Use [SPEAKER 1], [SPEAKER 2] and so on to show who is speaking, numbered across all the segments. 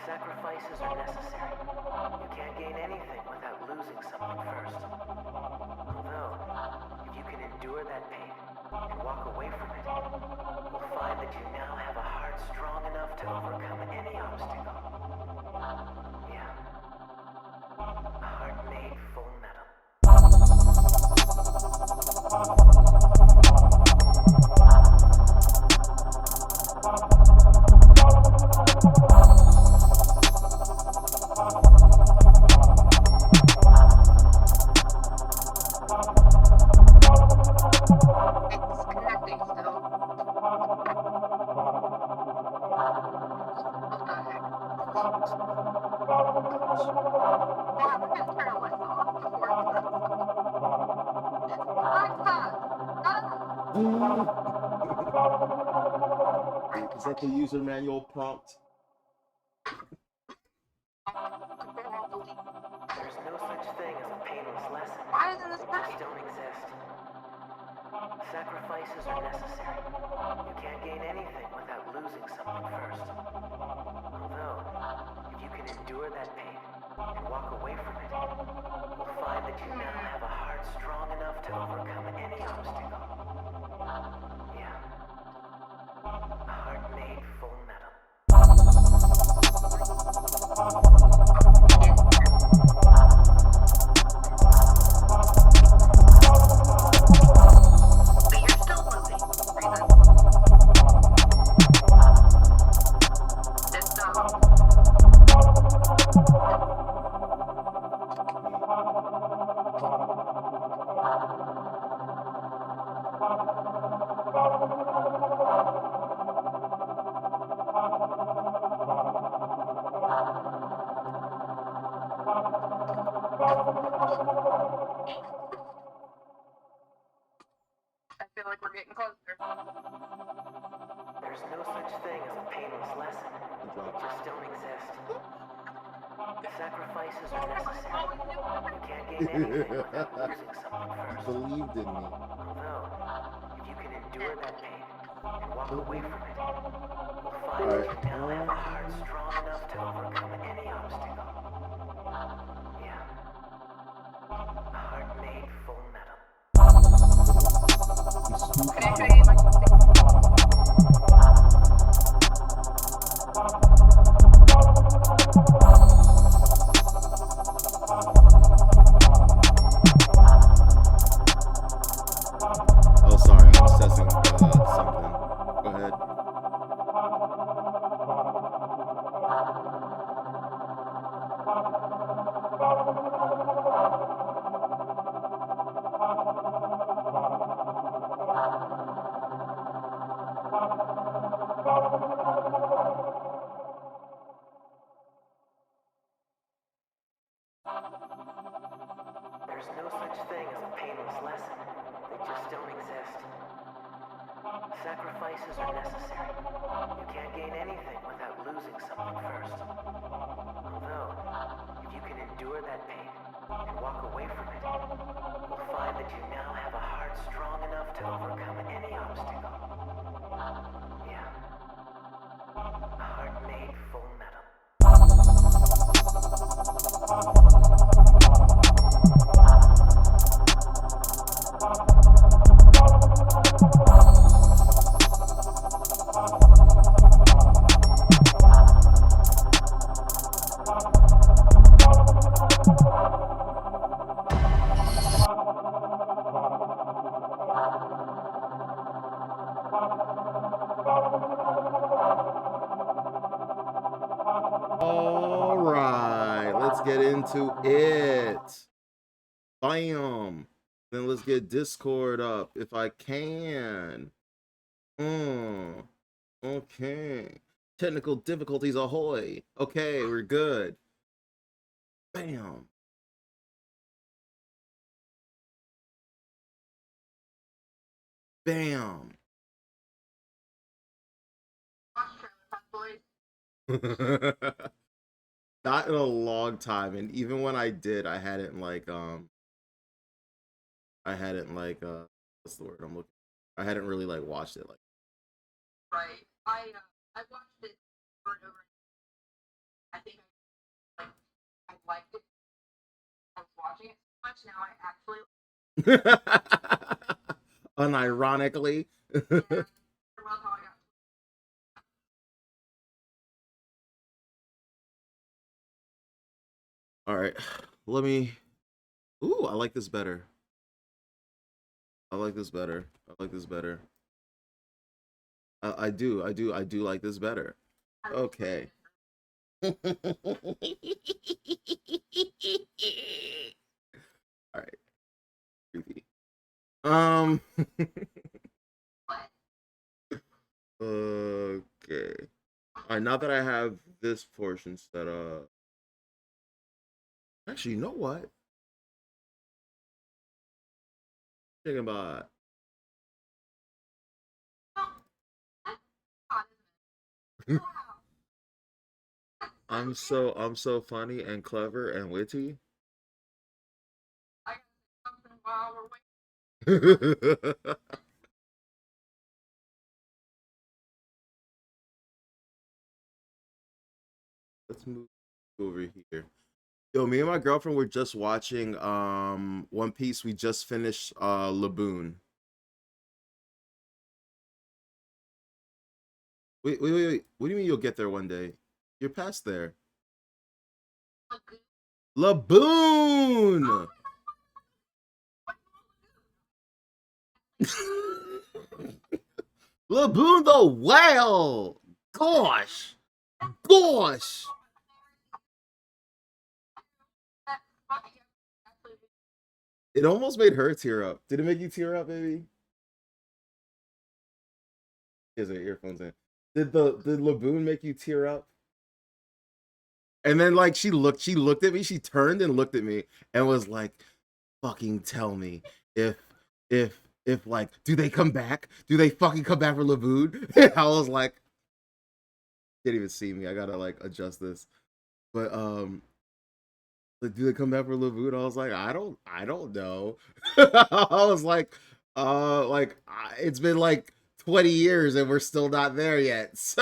[SPEAKER 1] Sacrifices are necessary. You can't gain anything without losing something first. Although, if you can endure that pain and walk away from it, you'll find that you now have a heart strong enough to overcome any obstacle. Yeah. A heart made full metal.
[SPEAKER 2] It's connecting still. What the heck? Yeah, I'm gonna turn the lights off before it starts. Alexa!
[SPEAKER 3] Is that the user manual prompt?
[SPEAKER 1] There's no such thing as a painless lesson.
[SPEAKER 2] Why isn't this
[SPEAKER 1] They
[SPEAKER 2] working?
[SPEAKER 1] just don't exist. Sacrifices are necessary. You can't gain anything without losing something first. Although, if you can endure that pain and walk away from it, you'll find that you now have a heart strong enough to overcome any obstacle. Yeah. A heart made full metal.
[SPEAKER 2] But you're still moving, Reason. It's I feel like we're getting closer.
[SPEAKER 1] There's no such thing as a painless lesson. They just don't exist. Sacrifices are necessary. You can't gain anything without losing something first.
[SPEAKER 3] Believed in me.
[SPEAKER 1] Although, if you can endure that pain and walk away from it, you'll find
[SPEAKER 3] Alright.
[SPEAKER 1] that you now have a heart strong enough to overcome any obstacle. Yeah. A heart made full metal.
[SPEAKER 2] Can I show you my
[SPEAKER 3] Oh, sorry, I was testing something. Go ahead.
[SPEAKER 1] There's no such thing as a painless lesson. They just don't exist. Sacrifices are necessary. You can't gain anything without losing something first. Although, if you can endure that pain and walk away from it, you'll find that you now have a heart strong enough to overcome any obstacle. Yeah. A heart made full metal.
[SPEAKER 3] All right, let's get into it. Bam. Then let's get Discord up if I can. Okay. Technical difficulties ahoy. Okay, we're good. Bam. Bam. Not in a long time, and even when I did, I hadn't like what's the word I'm looking I hadn't really like watched it like.
[SPEAKER 2] Right. I watched it over and over. I think I liked it. I was watching it so much. Now I actually
[SPEAKER 3] Unironically.
[SPEAKER 2] yeah, I love how I got.
[SPEAKER 3] All right, let me. Ooh, I like this better. I like this better. I like this better. I do like this better. Okay. All right, creepy. Um. Okay. All right. Now that I have this portion set up, actually, you know what? Thinking about. I'm so funny and clever and witty.
[SPEAKER 2] I got something while we're waiting.
[SPEAKER 3] Let's move over here. Yo, me and my girlfriend were just watching One Piece. We just finished Laboon. Wait. What do you mean you'll get there one day? You're past there. Laboon! Laboon the whale! Gosh! Gosh! It almost made her tear up. Did it make you tear up, baby? He has her earphones in. Did Laboon make you tear up? And then like she looked at me, she turned and looked at me and was like, fucking tell me if if like do they come back? Do they fucking come back for Laboon? I was like, can't even see me. I gotta like adjust this. But like, do they come back for Laboon? I was like, I don't know. I was like, it's been like 20 years and we're still not there yet. So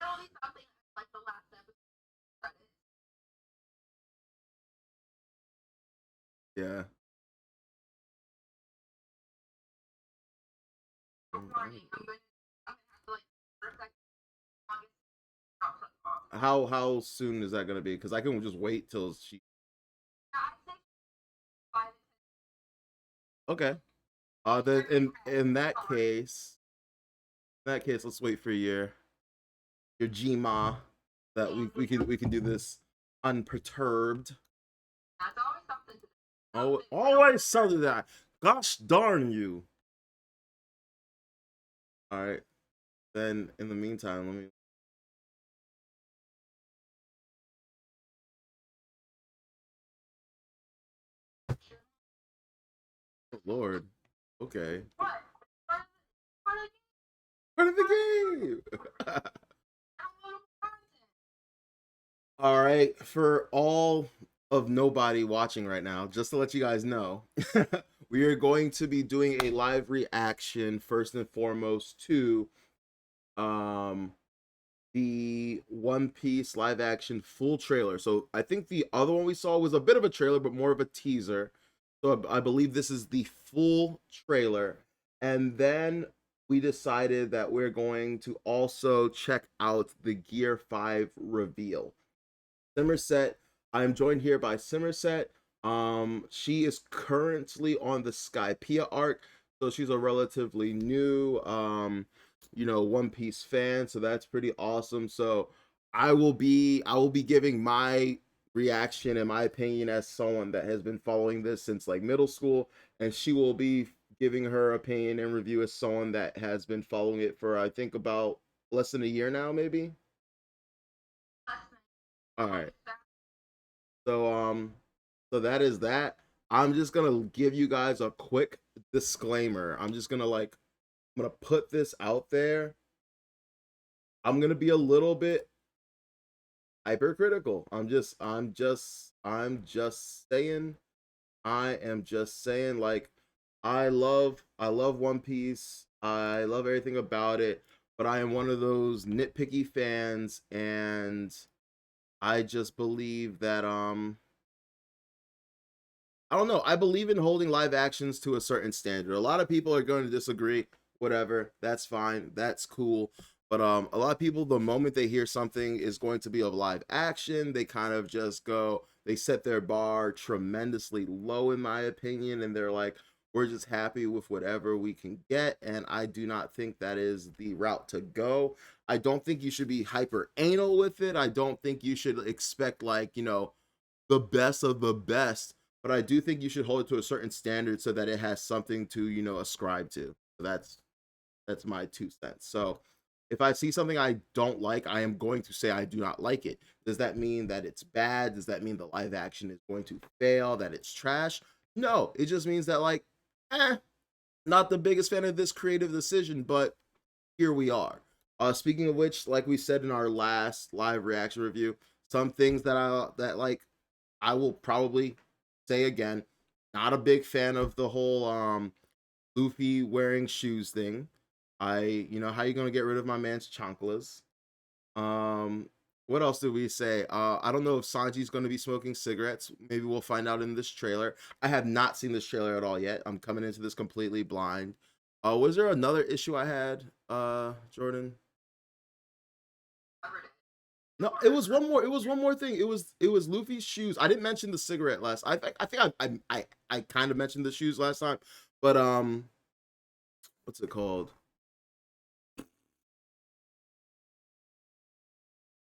[SPEAKER 2] It'll be something like the last episode.
[SPEAKER 3] yeah.
[SPEAKER 2] I'm gonna have to like for a second. Drop something off.
[SPEAKER 3] How soon is that gonna be? Because I can just wait till she.
[SPEAKER 2] Yeah, I think 5
[SPEAKER 3] Okay. Then in that case, let's wait for your Gma that we can do this unperturbed.
[SPEAKER 2] That's always something to do.
[SPEAKER 3] Oh, always something that. Gosh darn you! All right. Then in the meantime, let me. Oh, Lord. Okay.
[SPEAKER 2] What? What? What?
[SPEAKER 3] Part of the game.
[SPEAKER 2] Downloadable content.
[SPEAKER 3] All right, for all of nobody watching right now, just to let you guys know, we are going to be doing a live reaction first and foremost to um the One Piece live action full trailer. So I think the other one we saw was a bit of a trailer, but more of a teaser. So I believe this is the full trailer. And then we decided that we're going to also check out the Gear 5 reveal. SimmerSet. I'm joined here by SimmerSet. She is currently on the Skypiea arc, so she's a relatively new, One Piece fan. So that's pretty awesome. So I will be giving my reaction and my opinion as someone that has been following this since like middle school, and she will be giving her opinion and review as someone that has been following it for I think about less than a year now, maybe. All right. So that is that. I'm just gonna give you guys a quick disclaimer. I'm gonna put this out there. I'm gonna be a little bit hypercritical. I'm just saying. I am just saying, like, I love One Piece. I love everything about it. but I am one of those nitpicky fans, and I just believe that I don't know. I believe in holding live actions to a certain standard. A lot of people are going to disagree. Whatever, that's fine. That's cool. But a lot of people, the moment they hear something is going to be of live action, they kind of just go. They set their bar tremendously low, in my opinion, and they're like, "We're just happy with whatever we can get." And I do not think that is the route to go. I don't think you should be hyper anal with it. I don't think you should expect, like, the best of the best, but I do think you should hold it to a certain standard so that it has something to, ascribe to. So that's my 2 cents. So if I see something I don't like, I am going to say I do not like it. Does that mean that it's bad? Does that mean the live action is going to fail, that it's trash? No, it just means that, like, not the biggest fan of this creative decision, but here we are. Speaking of which, like we said in our last live reaction review, some things I will probably say again, not a big fan of the whole Luffy wearing shoes thing. How you gonna get rid of my man's chanclas? Um, what else did we say? I don't know if Sanji's gonna be smoking cigarettes. Maybe we'll find out in this trailer. I have not seen this trailer at all yet. I'm coming into this completely blind. Was there another issue I had, Jordan?
[SPEAKER 2] Covered it.
[SPEAKER 3] No, it was one more. It was one more thing. It was Luffy's shoes. I didn't mention the cigarette last. I think I kind of mentioned the shoes last time, but what's it called?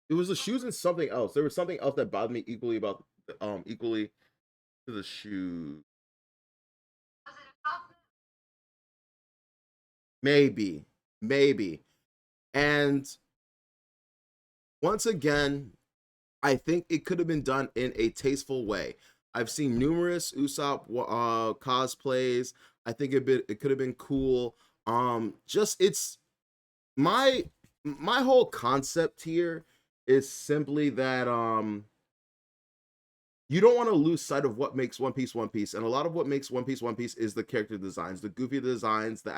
[SPEAKER 3] It was the shoes and something else. There was something else that bothered me equally to the shoes.
[SPEAKER 2] Was it a top?
[SPEAKER 3] Maybe, maybe. And once again, I think it could have been done in a tasteful way. I've seen numerous Usopp cosplays. I think it could have been cool. Just it's my my whole concept here is simply that you don't want to lose sight of what makes One Piece, and a lot of what makes One Piece is the character designs, the goofy designs, the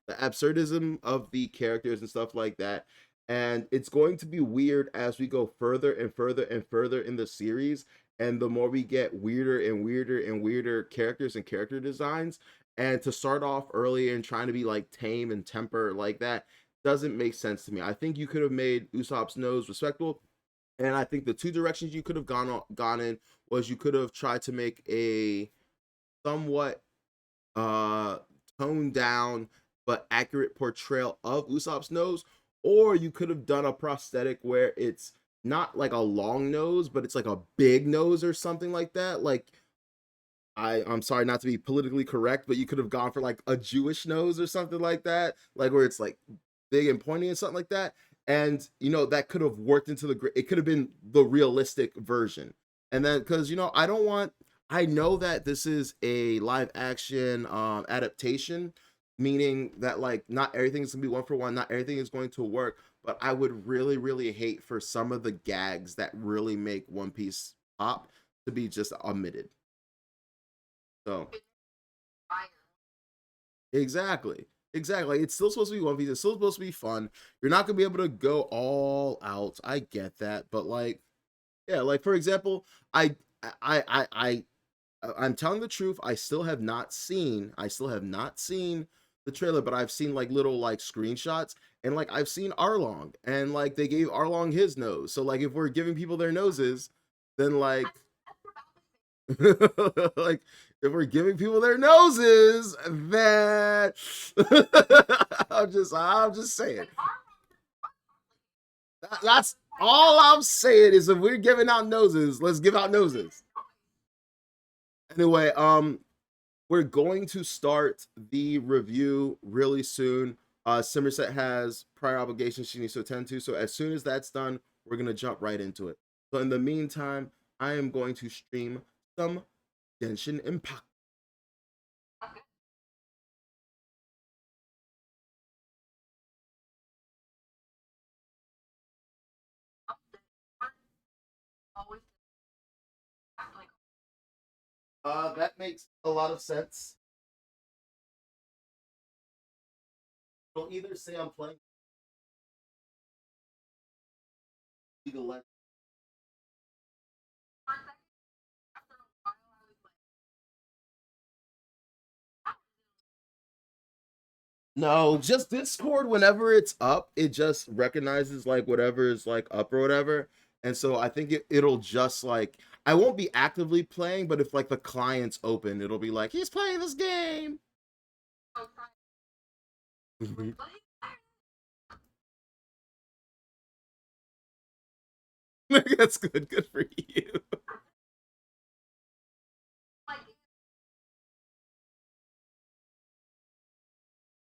[SPEAKER 3] absurdism of the characters and stuff like that. And it's going to be weird as we go further and further and further in the series, and the more we get weirder and weirder and weirder characters and character designs. And to start off early and trying to be like tame and temper like that doesn't make sense to me. I think you could have made Usopp's nose respectable, and I think the two directions you could have gone in was you could have tried to make a somewhat uh toned down but accurate portrayal of Usopp's nose, or you could have done a prosthetic where it's not like a long nose, but it's like a big nose or something like that. Like I'm sorry not to be politically correct, but you could have gone for like a Jewish nose or something like that, like where it's like big and pointy and something like that. And that could have worked into it could have been the realistic version. And then because I know that this is a live action adaptation, meaning that like not everything is gonna be one for one, not everything is going to work. But I would really, really hate for some of the gags that really make One Piece pop to be just omitted. So
[SPEAKER 2] Fire.
[SPEAKER 3] exactly. Exactly. Like, it's still supposed to be One Piece. It's still supposed to be fun. You're not gonna be able to go all out. I get that, but like, yeah, like for example, I, I, I, I'm telling the truth. I still have not seen. I still have not seen the trailer, but I've seen like little like screenshots, and like I've seen Arlong, and like they gave Arlong his nose. So like, if we're giving people their noses, then like
[SPEAKER 2] That's about the same.
[SPEAKER 3] like if we're giving people their noses, then I'm just saying.
[SPEAKER 2] Like our
[SPEAKER 3] That's all I'm saying is if we're giving out noses, let's give out noses. Anyway, we're going to start the review really soon. SimmerSet has prior obligations she needs to attend to, so as soon as that's done, we're gonna jump right into it. So in the meantime, I am going to stream some Genshin Impact.
[SPEAKER 2] Okay. Always act like
[SPEAKER 3] That makes a lot of sense. I'll either say I'm playing
[SPEAKER 2] For a second, after a while, I was like,
[SPEAKER 3] No, just Discord, whenever it's up, it just recognizes like whatever is like up or whatever. And so I think it'll just like, I won't be actively playing, but if like the client's open, it'll be like, he's playing this game.
[SPEAKER 2] oh, sorry.
[SPEAKER 3] Mhm.
[SPEAKER 2] Like,
[SPEAKER 3] That's good. Good for you.
[SPEAKER 2] like,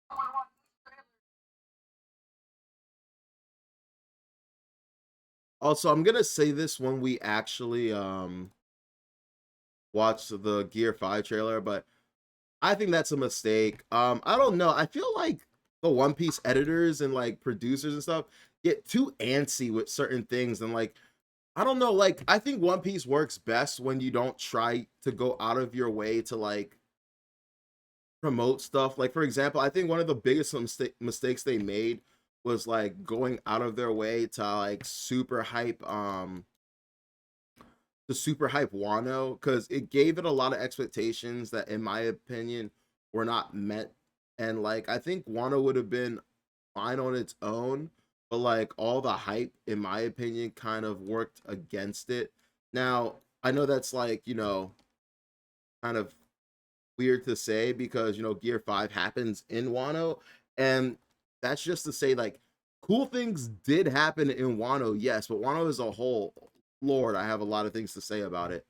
[SPEAKER 2] I want to watch this trailer.
[SPEAKER 3] Also, I'm gonna say this when we actually watch the Gear 5 trailer, but I think that's a mistake. I don't know. I feel like the One Piece editors and like producers and stuff get too antsy with certain things, and like I don't know, like I think One Piece works best when you don't try to go out of your way to like promote stuff. Like for example, I think one of the biggest mistakes they made was like going out of their way to like super hype Wano, because it gave it a lot of expectations that in my opinion were not met. And like I think Wano would have been fine on its own, but like all the hype in my opinion kind of worked against it. Now I know that's like, kind of weird to say because Gear 5 happens in Wano, and that's just to say like cool things did happen in Wano, yes, but Wano as a whole, Lord, I have a lot of things to say about it.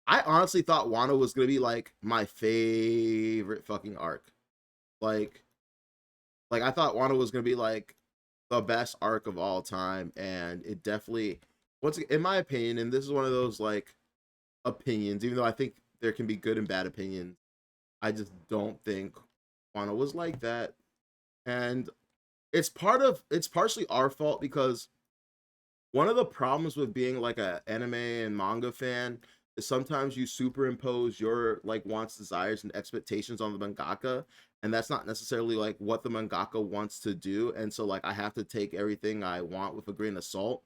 [SPEAKER 3] I honestly thought Wano was gonna be like my favorite fucking arc. Like, like I thought Wano was gonna be like the best arc of all time, and it definitely, in my opinion, and this is one of those like opinions, even though I think there can be good and bad opinions, I just don't think Wano was like that. And it's partially our fault because one of the problems with being like a anime and manga fan is sometimes you superimpose your like wants, desires, and expectations on the mangaka, and that's not necessarily like what the mangaka wants to do. And so like I have to take everything I want with a grain of salt.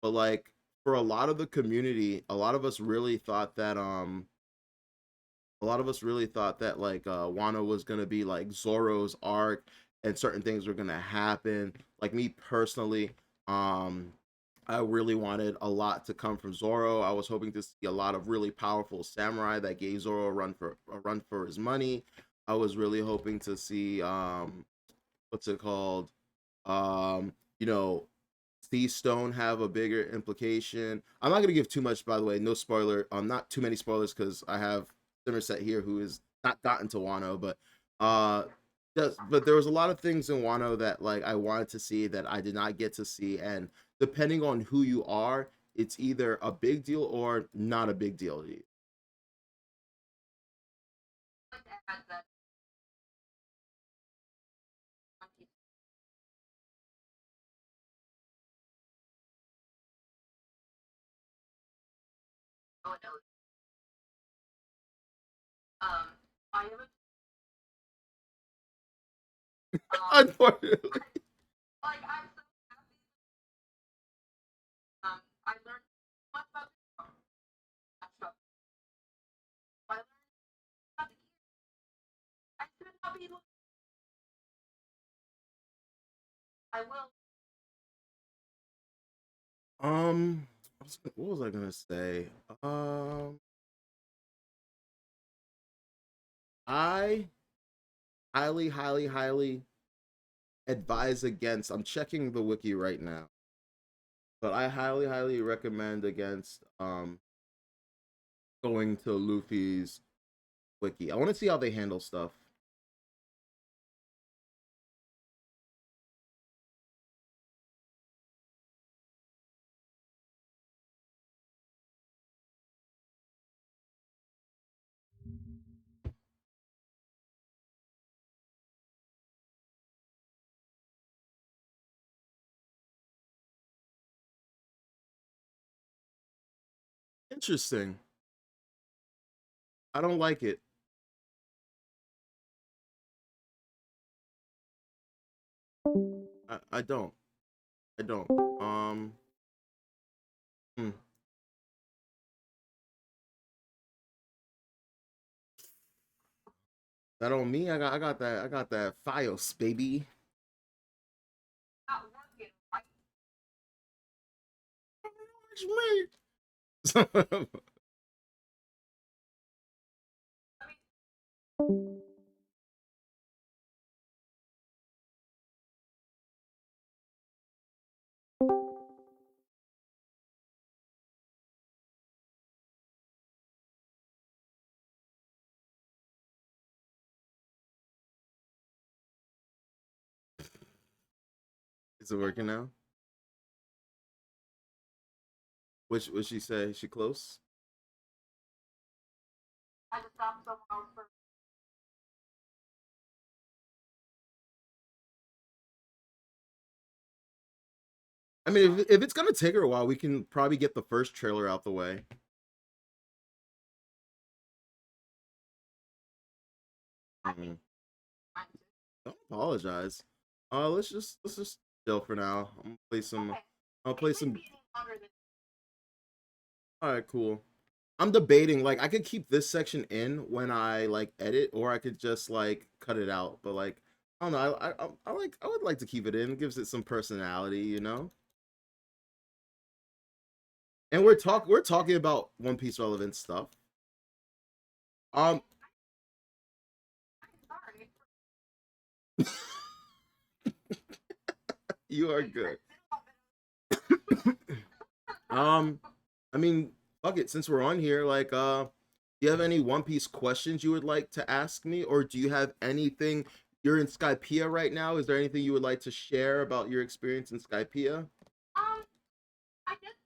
[SPEAKER 3] But like for a lot of the community, a lot of us really thought that like Wano was gonna be like Zoro's arc, and certain things were gonna happen. Like me personally, um, I really wanted a lot to come from Zoro. I was hoping to see a lot of really powerful samurai that gave Zoro a run for his money. I was really hoping to see what's it called? You know, Sea Stone have a bigger implication. I'm not gonna give too much, by the way. No spoiler. Not too many spoilers because I have SimmerSet here who is not gotten to Wano, but uh, but there was a lot of things in Wano that like I wanted to see that I did not get to see, and depending on who you are, it's either a big deal or not a big deal to you.
[SPEAKER 2] Like to add that One Piece. Oh no. I have a
[SPEAKER 3] Unfortunately,
[SPEAKER 2] like I'm so happy. I learned so much about that show. I learned about the gear. I should not be. I will.
[SPEAKER 3] what was I gonna say? I highly advise against. I'm checking the wiki right now, but I highly recommend against going to Luffy's wiki. I want to see how they handle stuff. Interesting. I don't like it. I don't. I don't. Hmm. That on me. I got that Fios, baby.
[SPEAKER 2] Not working, right? I mean,
[SPEAKER 3] Is it working now? What she say? She close?
[SPEAKER 2] I just found someone else for.
[SPEAKER 3] I mean, if it's gonna take her a while, we can probably get the first trailer out the way. Mhm. Don't apologize. Let's just chill for now. I'm gonna play some.
[SPEAKER 2] Okay.
[SPEAKER 3] I'll
[SPEAKER 2] It
[SPEAKER 3] play
[SPEAKER 2] wouldn't
[SPEAKER 3] some.
[SPEAKER 2] be any longer than.
[SPEAKER 3] All right, cool. I'm debating. Like, I could keep this section in when I like edit, or I could just like cut it out. But like, I don't know. I would like to keep it in. It gives it some personality, you know. And we're talking about One Piece relevant stuff. Um,
[SPEAKER 2] I'm sorry.
[SPEAKER 3] you are good. I mean, fuck it. Since we're on here, like, do you have any One Piece questions you would like to ask me, or do you have anything? You're in Skypiea right now. Is there anything you would like to share about your experience in Skypiea?
[SPEAKER 2] I just got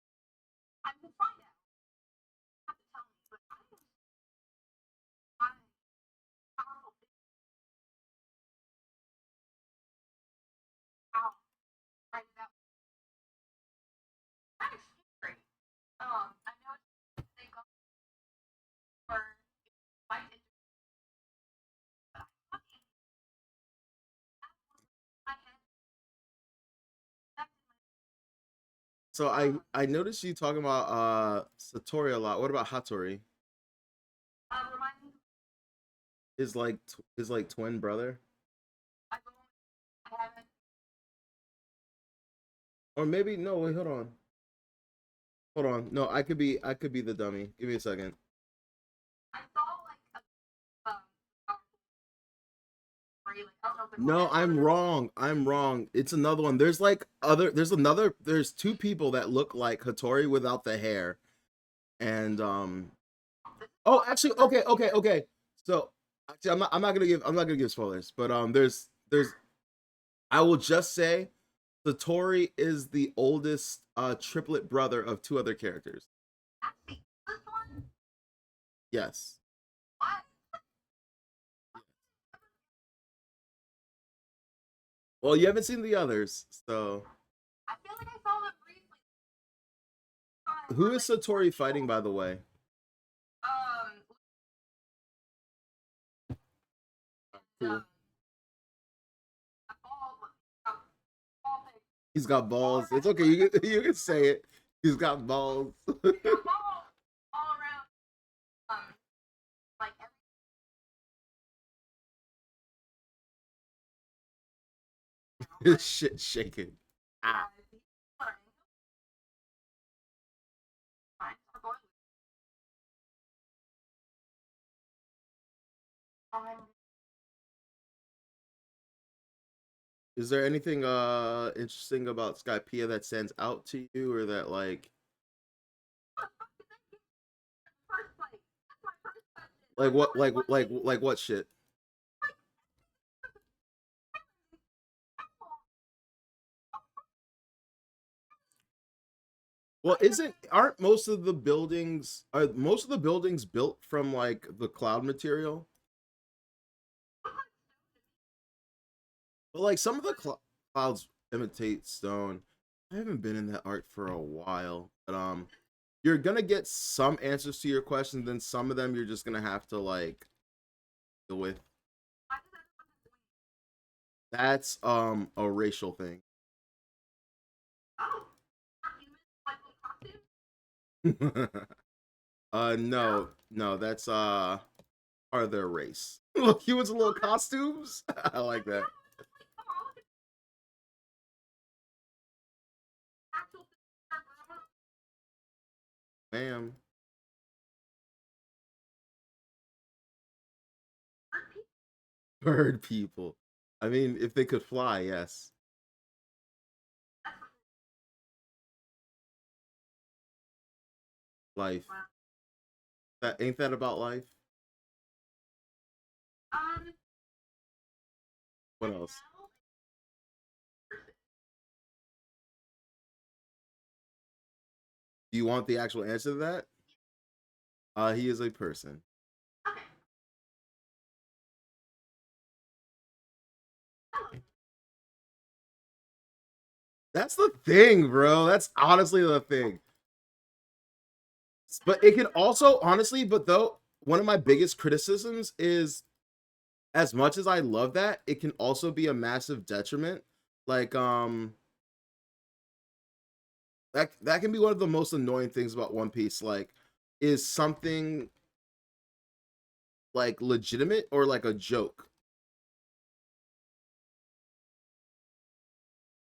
[SPEAKER 2] sorry. I will find out. You have to tell me, but I am my powerful thing out right now. Kind of scary. I know it's they go for fight it, but I fucking my head that's in
[SPEAKER 3] So I noticed you talking about Satori a lot. What about Hattori?
[SPEAKER 2] remind me
[SPEAKER 3] His like twin brother,
[SPEAKER 2] I don't I haven't
[SPEAKER 3] or maybe no. Wait, hold on. No, I could be the dummy. Give me a second.
[SPEAKER 2] I saw like a story, like I don't know if it's
[SPEAKER 3] No, I'm wrong. I'm wrong. It's another one. There's like other. There's two people that look like Hattori without the hair, and Oh, actually, okay. So actually, I'm not gonna give spoilers, but there's I will just say Satori is the oldest triplet brother of two other characters.
[SPEAKER 2] that's the first one.
[SPEAKER 3] Yes.
[SPEAKER 2] What?
[SPEAKER 3] Well, you haven't seen the others, so
[SPEAKER 2] I feel like I saw that briefly.
[SPEAKER 3] who is Satori fighting, by the way?
[SPEAKER 2] Um,
[SPEAKER 3] Cool.
[SPEAKER 2] a ball thing.
[SPEAKER 3] He's got balls. It's okay. You can say it. He's got balls.
[SPEAKER 2] A ball all around. Like every
[SPEAKER 3] His shit shaking. Ah.
[SPEAKER 2] Fine, I'm going. Um,
[SPEAKER 3] Is there anything interesting about Skypiea that stands out to you, or that like
[SPEAKER 2] first place. That's my first question.
[SPEAKER 3] like what shit? Well, isn't aren't most of the buildings built from like the cloud material? But like some of the clouds imitate stone. I haven't been in that art for a while, but you're gonna get some answers to your questions, then some of them you're just gonna have to like deal with.
[SPEAKER 2] Why does everyone just leave?
[SPEAKER 3] That's a racial thing.
[SPEAKER 2] Oh, are humans like little costumes?
[SPEAKER 3] No, no, that's part of their race. Look, humans in little costumes. I like that.
[SPEAKER 2] Come on, look at actual grandma.
[SPEAKER 3] Ma'am.
[SPEAKER 2] Bird people.
[SPEAKER 3] Bird people. I mean, if they could fly, yes.
[SPEAKER 2] That's what
[SPEAKER 3] Life.
[SPEAKER 2] wow.
[SPEAKER 3] That ain't that about life? What
[SPEAKER 2] And
[SPEAKER 3] else?
[SPEAKER 2] now,
[SPEAKER 3] Do you want the actual answer to that? He is a person.
[SPEAKER 2] okay. Hello.
[SPEAKER 3] That's the thing, bro. That's honestly the thing. But it can also, honestly, but though, one of my biggest criticisms is as much as I love that, it can also be a massive detriment. Like, that can be one of the most annoying things about One Piece. Like, is something like legitimate or like a joke?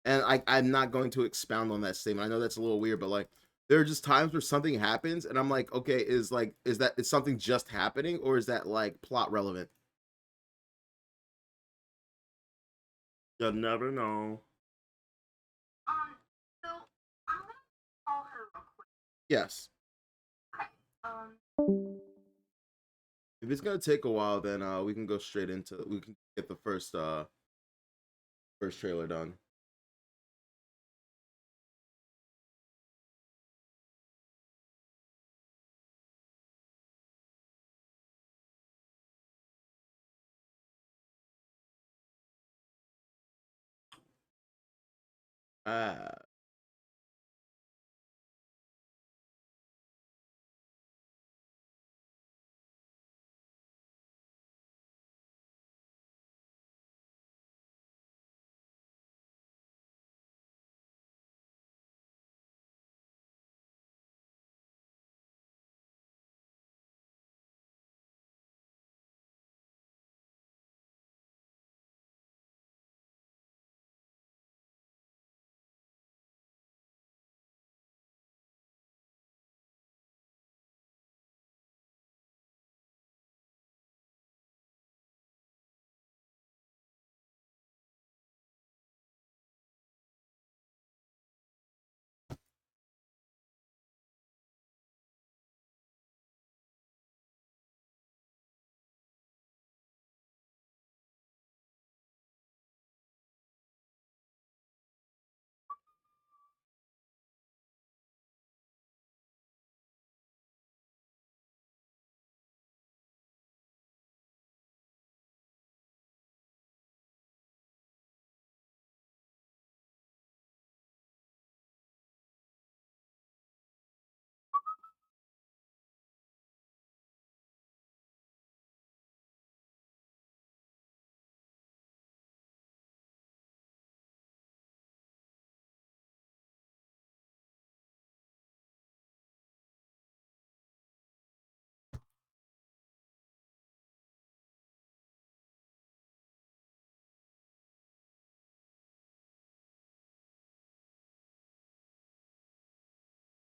[SPEAKER 3] And I'm not going to expound on that statement. I know that's a little weird, but like there are just times where something happens and I'm like, okay, is something just happening or is that like plot relevant? You'll never know.
[SPEAKER 2] So I'm gonna call her real quick.
[SPEAKER 3] Yes.
[SPEAKER 2] Okay.
[SPEAKER 3] If it's gonna take a while, then we can go straight into we can get the first trailer done. Ah,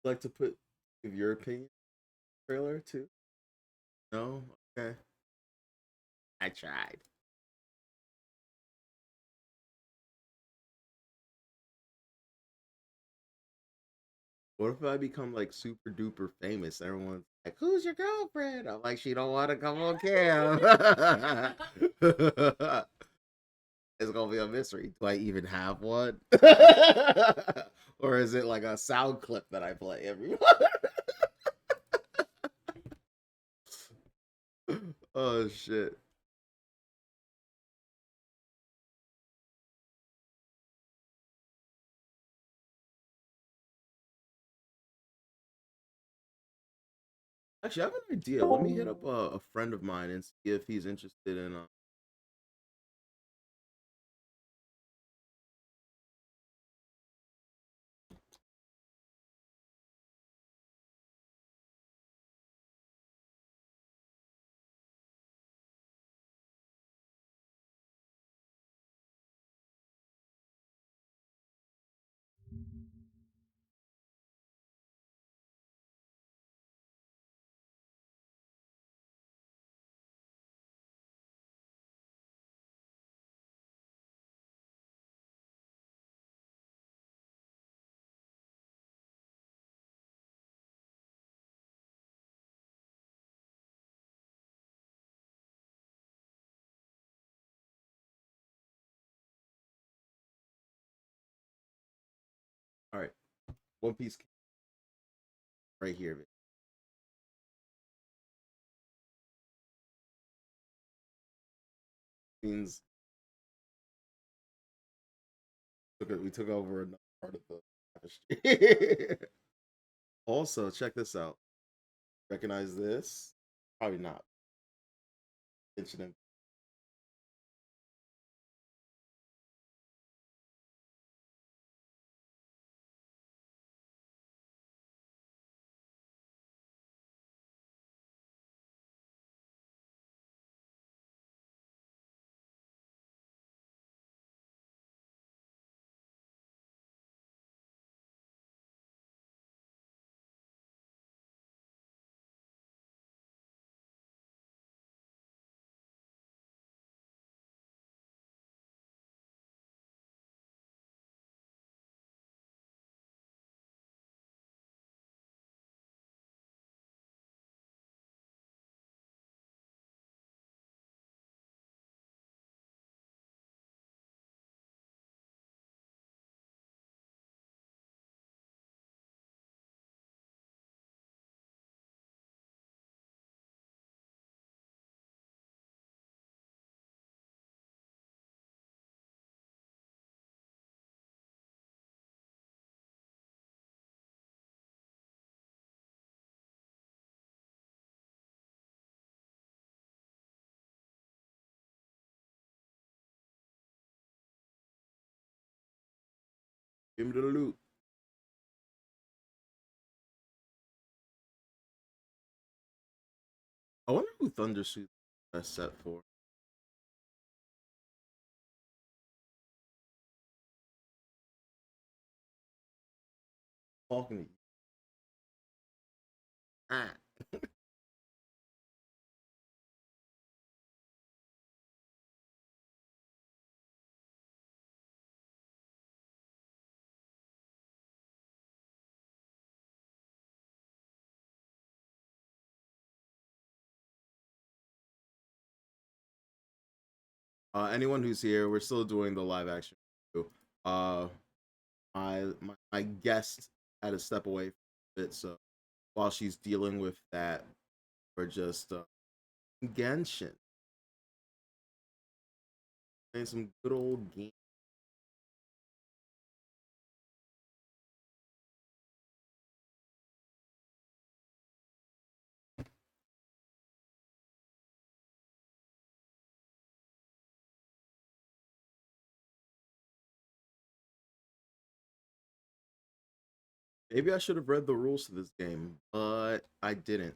[SPEAKER 3] like to put give your opinion trailer too? No? Okay. I tried. What if I become like super duper famous? Everyone's like, "Who's your girlfriend?" I'm like, "She don't want to come on cam." It's gonna be a mystery. Do I even have one, or is it like a sound clip that I play every? Oh shit! Actually, I have an idea. Let me hit up a friend of mine and see if he's interested in. All right, One Piece right here. Means we took over another part of the tapestry. Also, check this out. Recognize this? Probably not. Incident. Give me the loot. I wonder who Thundersuit best set for. Talking to you. Ah. Anyone who's here, we're still doing the live action. Uh, my guest had to step away from it, so while she's dealing with that, we're just Genshin, playing some good old game. Maybe I should have read the rules to this game, but I didn't.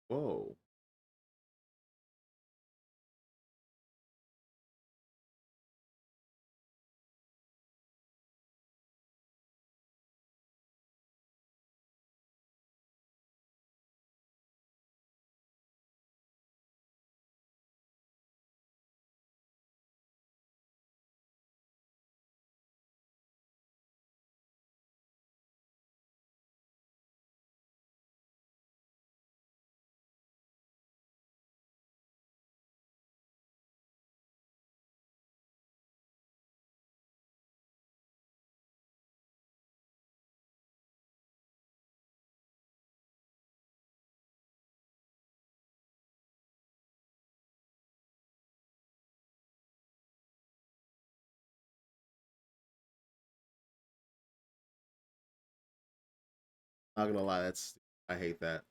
[SPEAKER 3] Whoa. Not gonna lie, I hate that.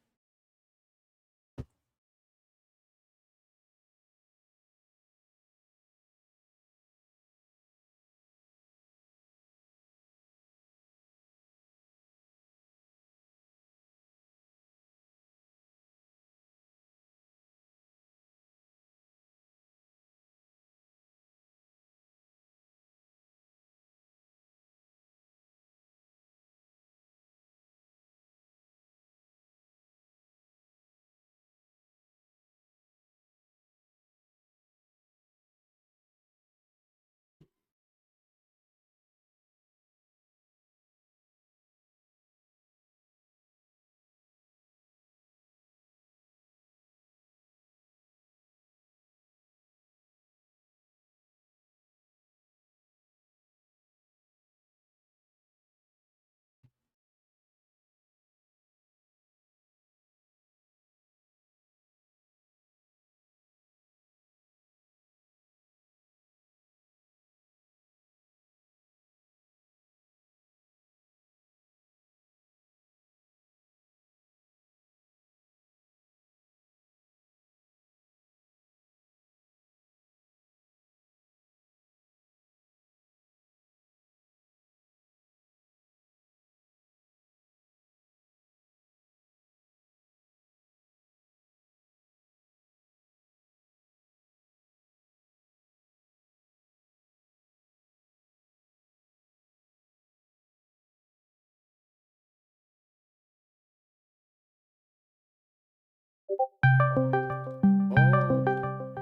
[SPEAKER 3] Oh,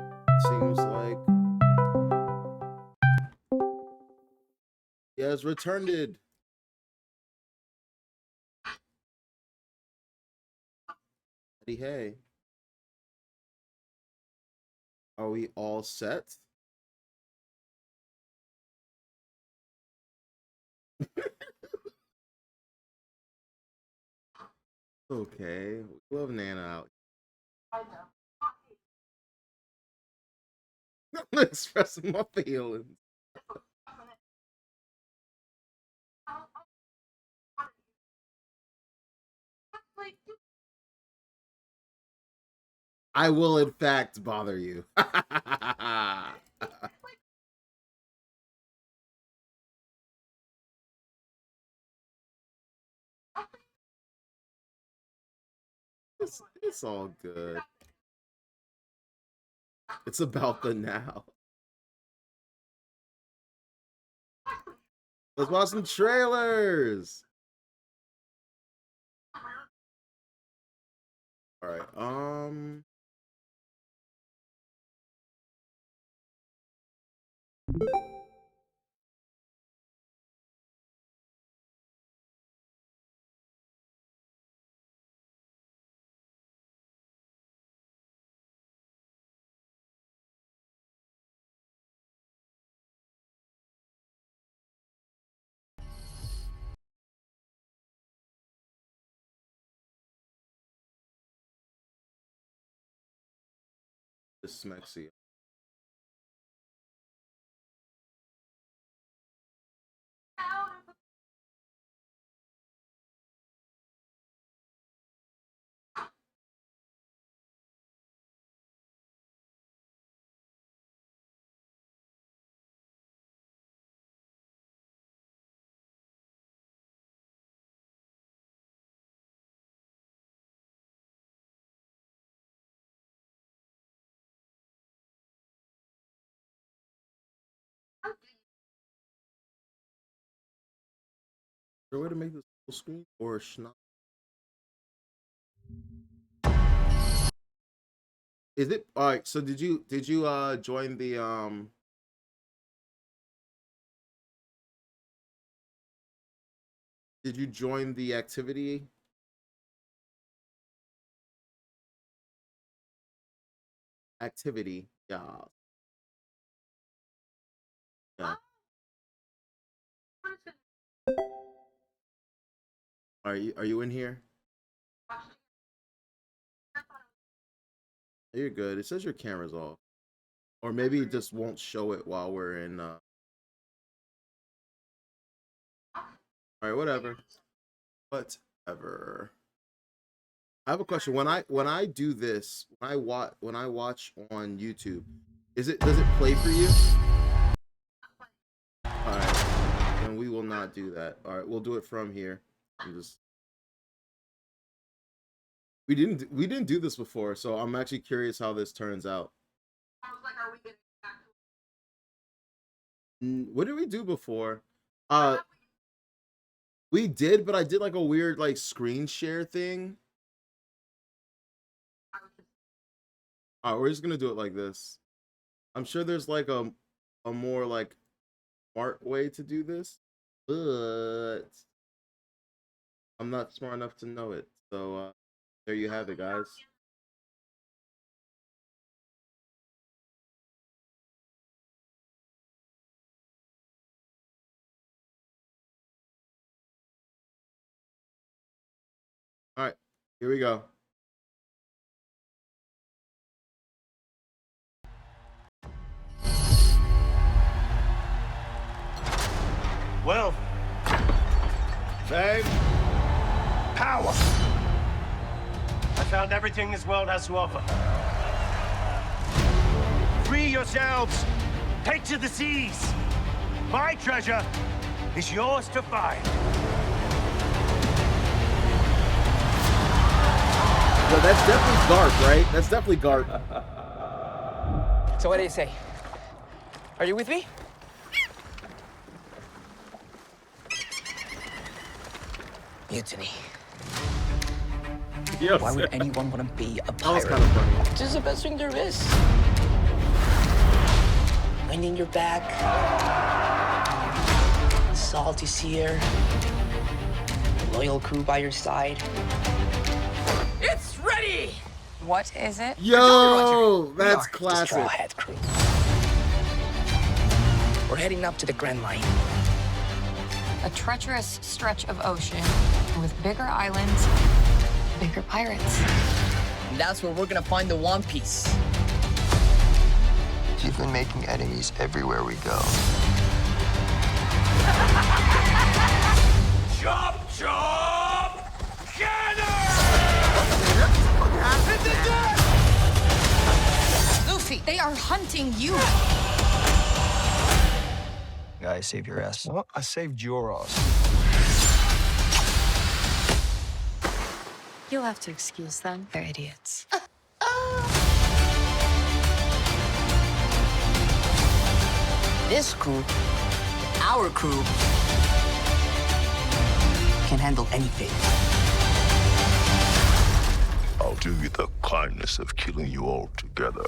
[SPEAKER 3] seems like he has returned it. Hey, are we all set? Okay, we love Nana out.
[SPEAKER 2] I know.
[SPEAKER 3] Expressing my feelings.
[SPEAKER 2] Like,
[SPEAKER 3] I will, in fact, bother you. It's all good. It's about the now. Let's watch some trailers. All right. This Smexy. Is there a way to make this full screen or not? Is it all right? So did you join the did you join the activity? Activity, yeah. Yeah. Are you in here? You're good. It says your camera's off. Or maybe it just won't show it while we're in all right, whatever. But ever. I have a question. When I do this, when I watch on YouTube, does it play for you? All right, then we will not do that. All right, we'll do it from here. I'm just we didn't do this before, so I'm actually curious how this turns out.
[SPEAKER 2] I was like, are we getting back
[SPEAKER 3] What did we do before?
[SPEAKER 2] to
[SPEAKER 3] We did, but I did like a weird like screen share thing. All right, we're just gonna do it like this. I'm sure there's like a more like smart way to do this, but I'm not smart enough to know it. So there you have it, guys. All right, here we go.
[SPEAKER 4] Wealth, fame, power. I found everything this world has to offer. Free yourselves. Take to the seas. My treasure is yours to find.
[SPEAKER 3] Well, that's definitely Garp, right? That's definitely Garp.
[SPEAKER 5] So what do you say? Are you with me? Mutiny.
[SPEAKER 3] Yes.
[SPEAKER 5] Why would anyone want to be a
[SPEAKER 3] That was
[SPEAKER 5] pirate?
[SPEAKER 3] kind of funny.
[SPEAKER 5] This is the best thing there is. Wind in your back. Salty sea air. Loyal crew by your side. It's ready!
[SPEAKER 6] What is it?
[SPEAKER 3] Yo, that's
[SPEAKER 5] We are the
[SPEAKER 3] classic.
[SPEAKER 5] Straw Hat crew. We're heading up to the Grand Line.
[SPEAKER 6] A treacherous stretch of ocean with bigger islands, bigger pirates.
[SPEAKER 5] And that's where we're gonna find the One Piece.
[SPEAKER 7] You've been making enemies everywhere we go.
[SPEAKER 4] Chop, chop, cannon!
[SPEAKER 6] Luffy, they are hunting you.
[SPEAKER 7] Guy, save your ass. Well, I saved your ass.
[SPEAKER 6] You'll have to excuse them. They're idiots.
[SPEAKER 5] This crew, our crew, can handle anything.
[SPEAKER 8] I'll do you the kindness of killing you all together.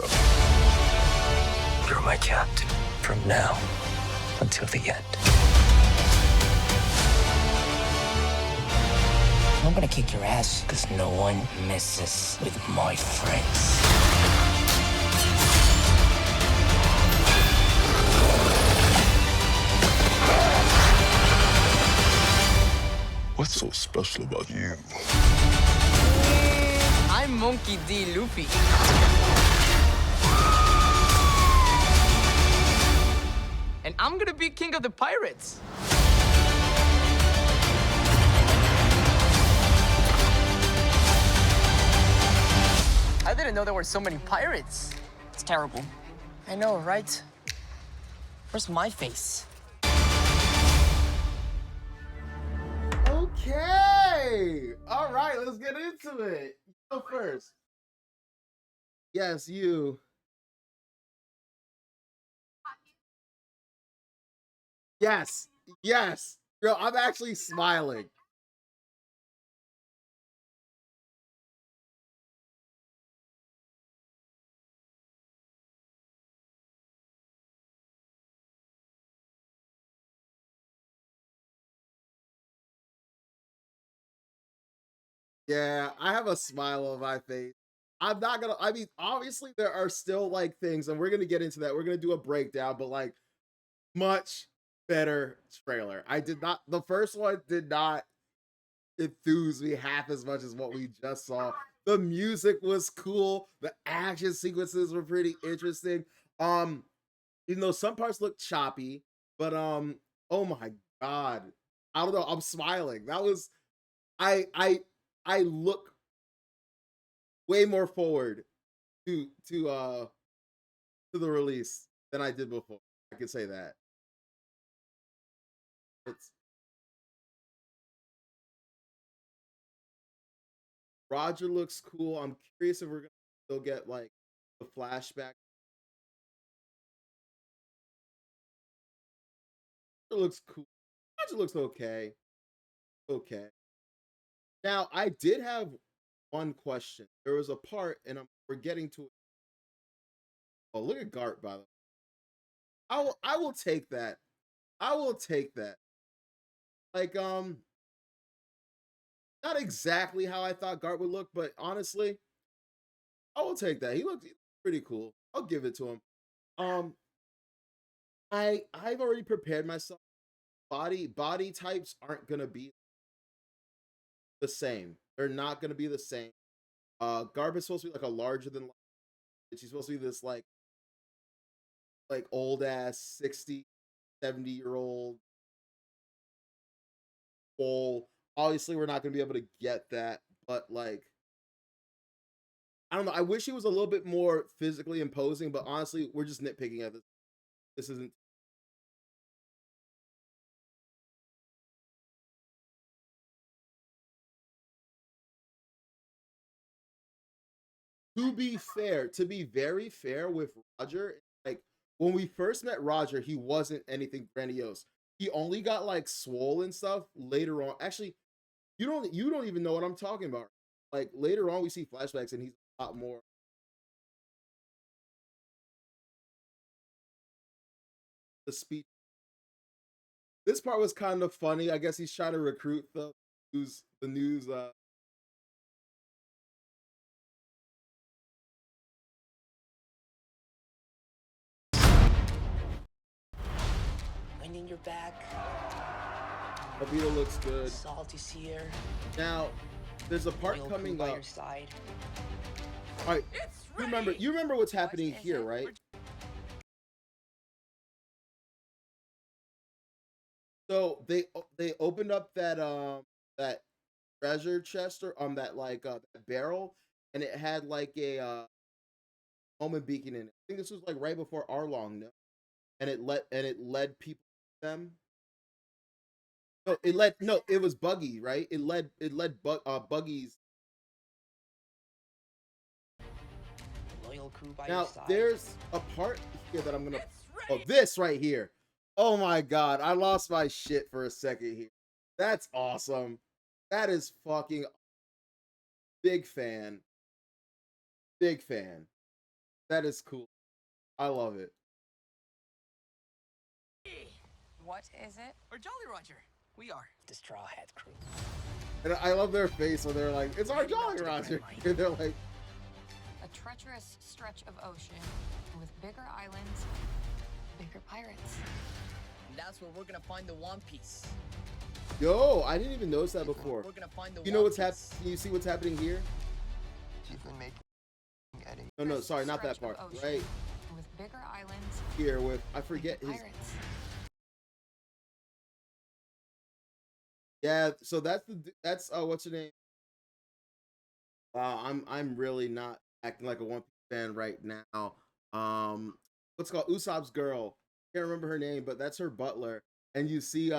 [SPEAKER 5] You're my captain from now until the end. I'm gonna kick your ass because no one messes with my friends.
[SPEAKER 8] What's so special about you?
[SPEAKER 5] I'm Monkey D. Luffy. And I'm gonna be king of the pirates. I didn't know there were so many pirates. It's terrible. I know, right? Where's my face?
[SPEAKER 3] Okay. All right, let's get into it. You go first. Yes, you. Yes. Yes. Yo, I'm actually smiling. Yeah, I have a smile on my face. I'm not gonna, I mean, obviously there are still like things, and we're gonna get into that. We're gonna do a breakdown, but like much better trailer. The first one did not enthuse me half as much as what we just saw. The music was cool, the action sequences were pretty interesting. Um, even though some parts look choppy, but oh my god. I don't know, I'm smiling. I look way more forward to the release than I did before. I can say that. It's Roger looks cool. I'm curious if we're gonna still get like the flashback. It looks cool. Roger looks okay. Okay. Now I did have one question. There was a part, and we're getting to it. Oh, look at Gart, by the way. I will take that. I will take that. Like, not exactly how I thought Gart would look, but honestly, I will take that. He looked pretty cool. I'll give it to him. I've already prepared myself. Body types aren't gonna be the same. They're not gonna be the same. Garb is supposed to be like a larger than life. She's supposed to be this like old ass 60, 70-year-old full. Obviously, we're not gonna be able to get that, but like I don't know. I wish he was a little bit more physically imposing, but honestly, we're just nitpicking at this. This isn't. To be fair, to be very fair with Roger, like when we first met Roger, he wasn't anything grandiose. He only got like swole and stuff later on. Actually, you don't even know what I'm talking about. Like later on, we see flashbacks and he's a lot more. The speech. This part was kind of funny. I guess he's trying to recruit the news.
[SPEAKER 5] Wind in your back.
[SPEAKER 3] Albedo looks good.
[SPEAKER 5] Salty sear.
[SPEAKER 3] Now, there's a part
[SPEAKER 5] Oil
[SPEAKER 3] coming
[SPEAKER 5] by
[SPEAKER 3] up.
[SPEAKER 5] your side.
[SPEAKER 3] All right, you remember what's happening here, right? So they opened up that treasure chest or that that barrel, and it had like a Omen beacon in it. I think this was like right before Arlong, no? And it led people to them. No, it was Buggy, right? It led Buggy's.
[SPEAKER 5] Loyal crew by
[SPEAKER 3] Now
[SPEAKER 5] your side.
[SPEAKER 3] there's a part here that I'm gonna. Oh, this right here. Oh my god, I lost my shit for a second here. That's awesome. That is fucking big fan. Big fan. That is cool. I love it.
[SPEAKER 6] What is it?
[SPEAKER 5] Or Jolly Roger. We are the Straw Hat Crew.
[SPEAKER 3] And I love their face when they're like, "It's our Jolly Roger." And they're like,
[SPEAKER 6] A treacherous stretch of ocean with bigger islands, bigger pirates.
[SPEAKER 5] And that's where we're gonna find the One Piece.
[SPEAKER 3] "Yo, I didn't even notice that before."
[SPEAKER 5] We're gonna find the
[SPEAKER 3] You know
[SPEAKER 5] One
[SPEAKER 3] what's
[SPEAKER 5] Piece.
[SPEAKER 3] happening? Can you see what's happening here?
[SPEAKER 7] She's been making enemies.
[SPEAKER 3] No, sorry, not that
[SPEAKER 6] Stretch
[SPEAKER 3] part.
[SPEAKER 6] of
[SPEAKER 3] Right
[SPEAKER 6] ocean with bigger islands,
[SPEAKER 3] here with I forget
[SPEAKER 6] bigger
[SPEAKER 3] his.
[SPEAKER 6] pirates.
[SPEAKER 3] Yeah, so that's what's her name? Wow, I'm really not acting like a One Piece fan right now. What's it called Usopp's girl. Can't remember her name, but that's her butler. And you see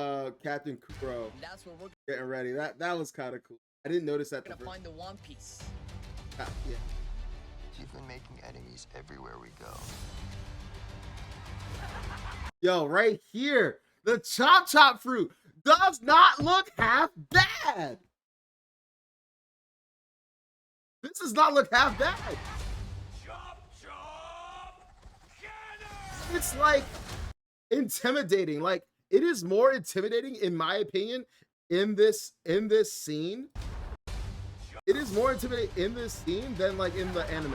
[SPEAKER 3] Captain Kuro
[SPEAKER 5] And that's where we're
[SPEAKER 3] getting ready. That was kind of cool. I didn't notice that.
[SPEAKER 5] gonna find the One Piece.
[SPEAKER 3] Yeah.
[SPEAKER 7] She's been making enemies everywhere we go.
[SPEAKER 3] Yo, right here, the chop fruit does not look half bad. This does not look half bad. It's like intimidating. Like it is more intimidating, in my opinion, in this scene. It is more intimidating in this scene than like in the anime.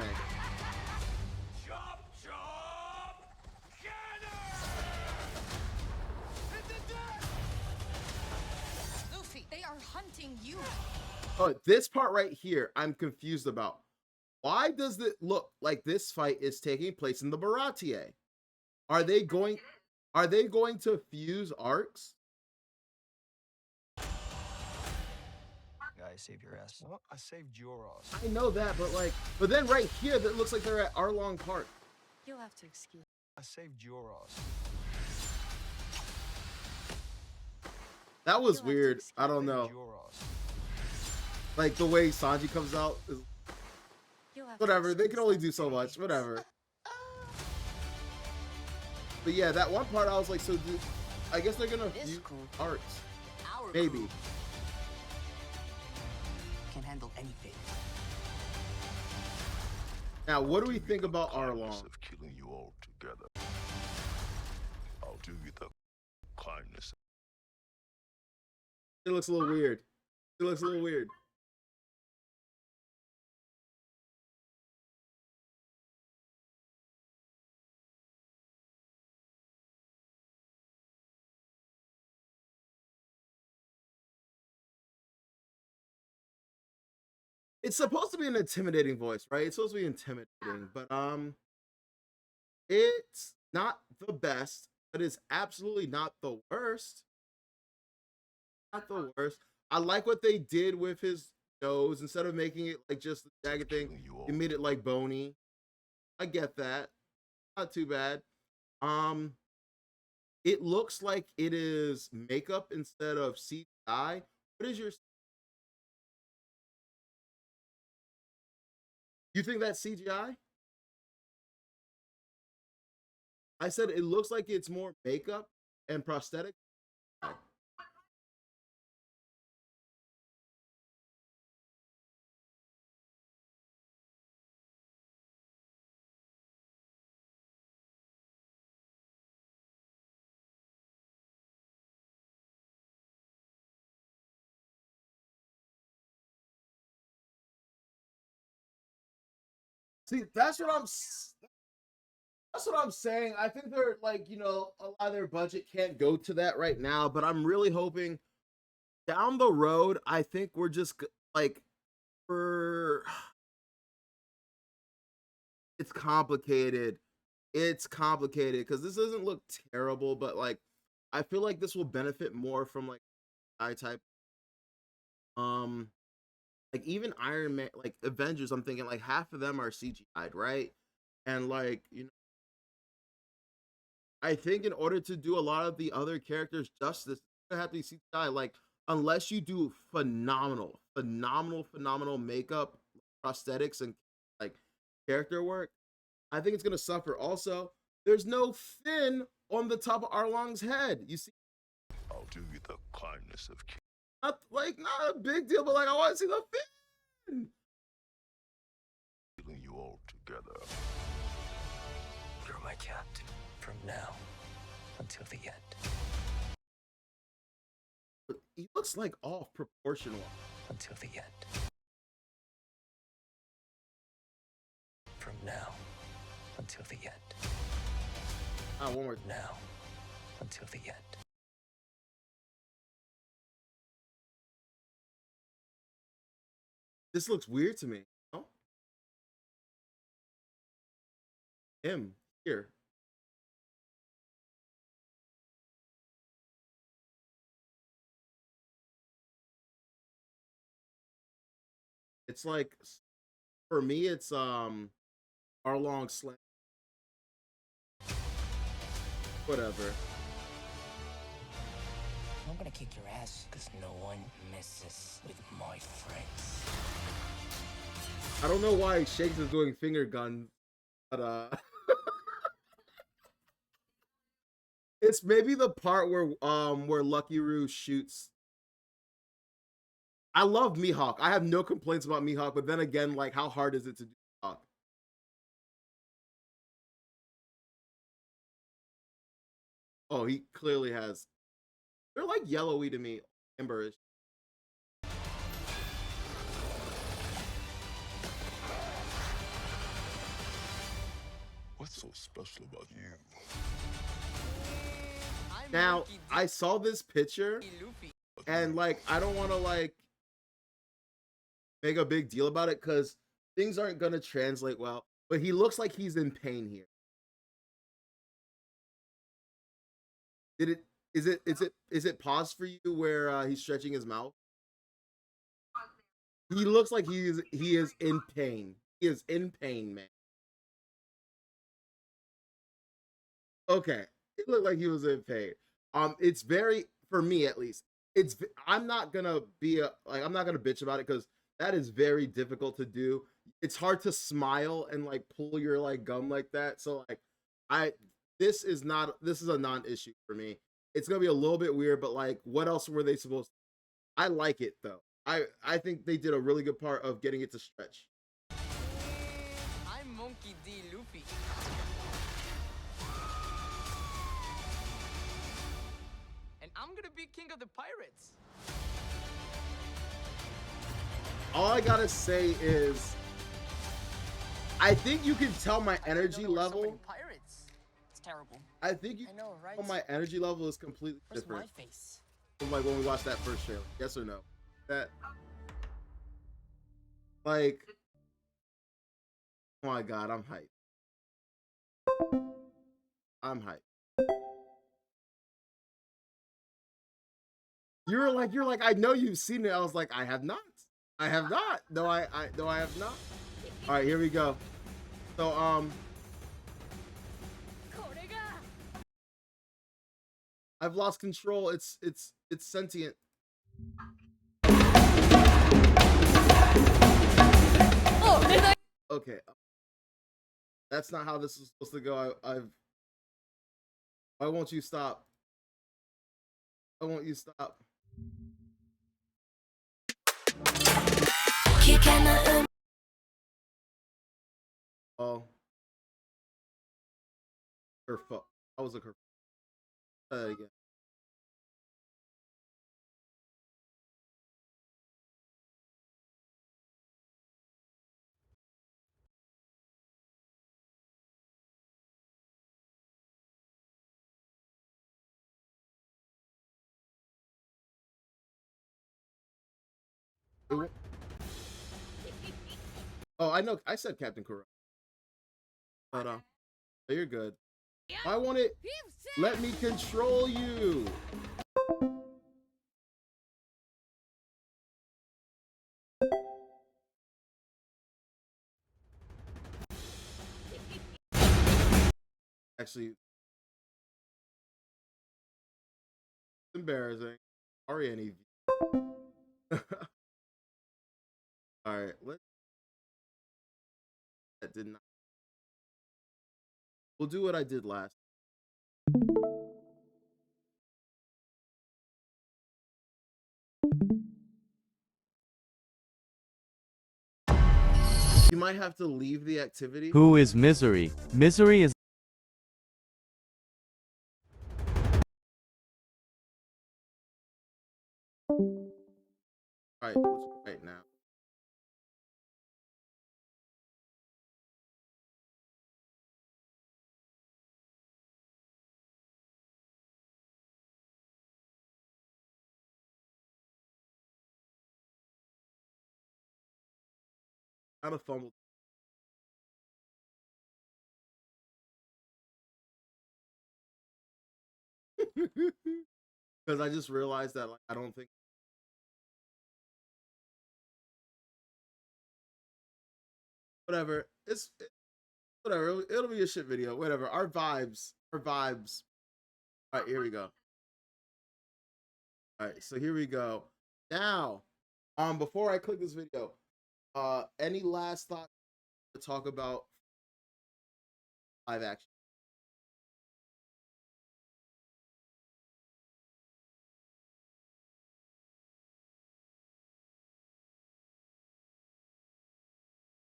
[SPEAKER 6] Luffy, they are hunting you.
[SPEAKER 3] Oh, this part right here, I'm confused about. Why does it look like this fight is taking place in the Baratier? Are they going to fuse arcs?
[SPEAKER 7] I saved your ass. Well, I saved your ass.
[SPEAKER 3] I know that, but like, but then right here, that looks like they're at Arlong Park.
[SPEAKER 6] You'll have to excuse.
[SPEAKER 7] I saved your ass.
[SPEAKER 3] That was
[SPEAKER 6] You'll have to
[SPEAKER 3] weird.
[SPEAKER 6] excuse
[SPEAKER 3] I don't
[SPEAKER 7] Saved
[SPEAKER 3] know.
[SPEAKER 7] your ass.
[SPEAKER 3] Like the way Sanji comes out is
[SPEAKER 6] You'll have to
[SPEAKER 3] whatever. They can
[SPEAKER 6] excuse
[SPEAKER 3] only
[SPEAKER 6] that
[SPEAKER 3] do so much.
[SPEAKER 6] face.
[SPEAKER 3] Whatever. But yeah, that one part I was like, so I guess they're gonna
[SPEAKER 5] This
[SPEAKER 3] use
[SPEAKER 5] group,
[SPEAKER 3] arts.
[SPEAKER 5] our
[SPEAKER 3] Maybe.
[SPEAKER 5] group, can handle anything.
[SPEAKER 3] Now, what do we
[SPEAKER 8] Do you
[SPEAKER 3] think
[SPEAKER 8] the
[SPEAKER 3] about
[SPEAKER 8] kindness
[SPEAKER 3] Arlong?
[SPEAKER 8] of killing you all together. I'll do you the kindness.
[SPEAKER 3] It looks a little weird. It looks a little weird. It's supposed to be an intimidating voice, right? It's supposed to be intimidating, but it's not the best, but it's absolutely not the worst. Not the worst. I like what they did with his nose. Instead of making it like just the jagged thing,
[SPEAKER 8] Killing you all.
[SPEAKER 3] they made it like bony. I get that. Not too bad. It looks like it is makeup instead of CGI. What is your? You think that's CGI? I said it looks like it's more makeup and prosthetic. See, that's what I'm saying. I think they're like, you know, a lot of their budget can't go to that right now, but I'm really hoping down the road, I think we're just like for it's complicated. It's complicated because this doesn't look terrible, but like I feel like this will benefit more from like I type um like even Iron Man, like Avengers, I'm thinking like half of them are CGI'd, right? And like, you know, I think in order to do a lot of the other characters justice, you have to be CGI. Like, unless you do phenomenal makeup, prosthetics, and like character work, I think it's gonna suffer. Also, there's no fin on the top of Arlong's head. You see,
[SPEAKER 8] I'll do you the kindness of
[SPEAKER 3] not a big deal, but like I want to see the fin.
[SPEAKER 8] killing you all together.
[SPEAKER 7] You're my captain from now until the end.
[SPEAKER 3] But he looks like off proportional.
[SPEAKER 7] Until the end. From now until the end.
[SPEAKER 3] One more.
[SPEAKER 7] Now until the end.
[SPEAKER 3] This looks weird to me. No? Him here. It's like for me, it's Arlong Slam. Whatever.
[SPEAKER 5] I'm gonna kick your ass because no one messes with my friends.
[SPEAKER 3] I don't know why Shakes is doing finger guns, but it's maybe the part where Lucky Roo shoots. I love Mihawk. I have no complaints about Mihawk, but then again, like how hard is it to do Mihawk? Oh, he clearly has. They're like yellowy to me, amberish.
[SPEAKER 8] What's so special about you?
[SPEAKER 3] Now, I saw this picture and like I don't want to like make a big deal about it because things aren't gonna translate well. But he looks like he's in pain here. Is it paused for you where he's stretching his mouth? He looks like he is in pain. He is in pain, man. Okay, it looked like he was in pain. It's very, for me at least. I'm not gonna I'm not gonna bitch about it because that is very difficult to do. It's hard to smile and like pull your like gum like that. So like, I this is a non-issue for me. It's gonna be a little bit weird, but like, what else were they supposed to? I like it though. I think they did a really good part of getting it to stretch.
[SPEAKER 5] I'm Monkey D. Luffy. And I'm gonna be king of the pirates.
[SPEAKER 3] All I gotta say is, I think you can tell my energy level.
[SPEAKER 5] Pirates. It's terrible.
[SPEAKER 3] I think you
[SPEAKER 5] I know, right?
[SPEAKER 3] know my energy level is completely
[SPEAKER 5] Where's
[SPEAKER 3] different
[SPEAKER 5] my face?
[SPEAKER 3] from like when we watched that first trailer. Yes or no? That like, oh my god, I'm hyped. I'm hyped. You're like, I know you've seen it. I was like, I have not. I have not. No, I have not. All right, here we go. So I've lost control. It's sentient. Okay. That's not how this is supposed to go. Why won't you stop? Why won't you stop? Oh. Her fault. I was like her. Again. Oh, I know. I said Captain Kuro. But you're good. I want it. Let me control you. Actually, it's embarrassing. Sorry, any. All right, that did not. We'll do what I did last. You might have to leave the activity.
[SPEAKER 9] Who is Misery? Misery is
[SPEAKER 3] All right, right now. I'm a fumble. Because I just realized that like I don't think whatever. Whatever. It'll be a shit video. Whatever. Our vibes. Our vibes. All right, here we go. All right, so here we go. Now, before I click this video, any last thought to talk about live action?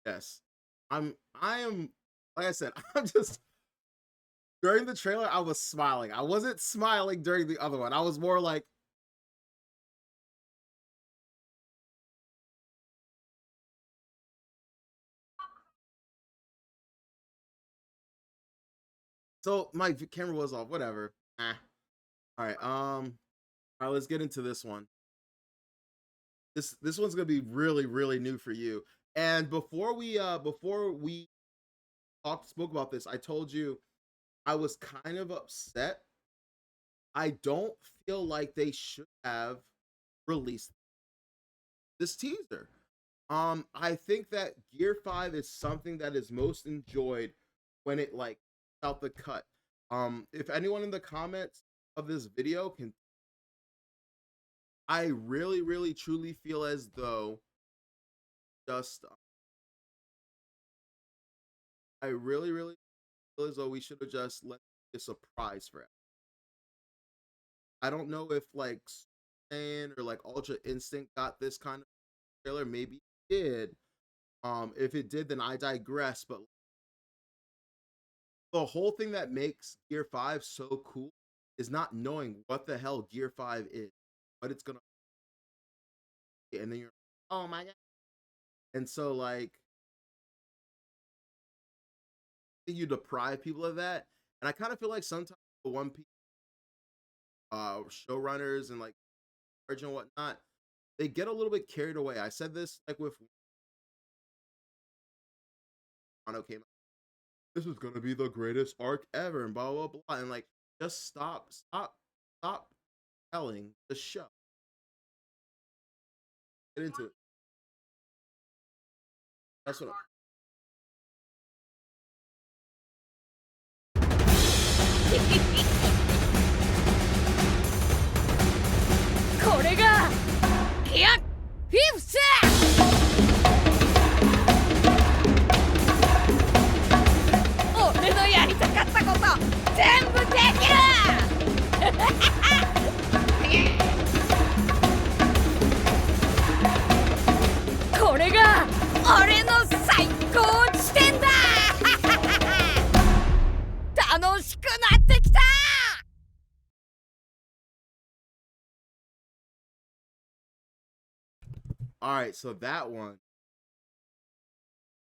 [SPEAKER 3] Yes. I am like I said, I'm just during the trailer, I was smiling. I wasn't smiling during the other one. I was more like so my camera was off, whatever. All right, all right, let's get into this one. This one's gonna be really new for you. And before we spoke about this, I told you I was kind of upset. I don't feel like they should have released this teaser. I think that Gear 5 is something that is most enjoyed when it like out the cut. If anyone in the comments of this video can, I really, really, truly feel as though just I really, really feel as though we should have just let it be a surprise for it. I don't know if like Stan or like Ultra Instinct got this kind of trailer. Maybe it did. If it did, then I digress. But the whole thing that makes Gear 5 so cool is not knowing what the hell Gear 5 is, what it's gonna be, and then you're oh my god. And so like you deprive people of that. And I kind of feel like sometimes the One Piece showrunners and like Arjun and whatnot, they get a little bit carried away. I said this like with Wano came out. This is gonna be the greatest arc ever, and blah blah blah. And like just stop telling the show. Get into it. That's what
[SPEAKER 10] これがギアフィフス俺のやりたかったこと全部できるこれが俺の最高地点だ楽しくなってきた
[SPEAKER 3] all right, so that one.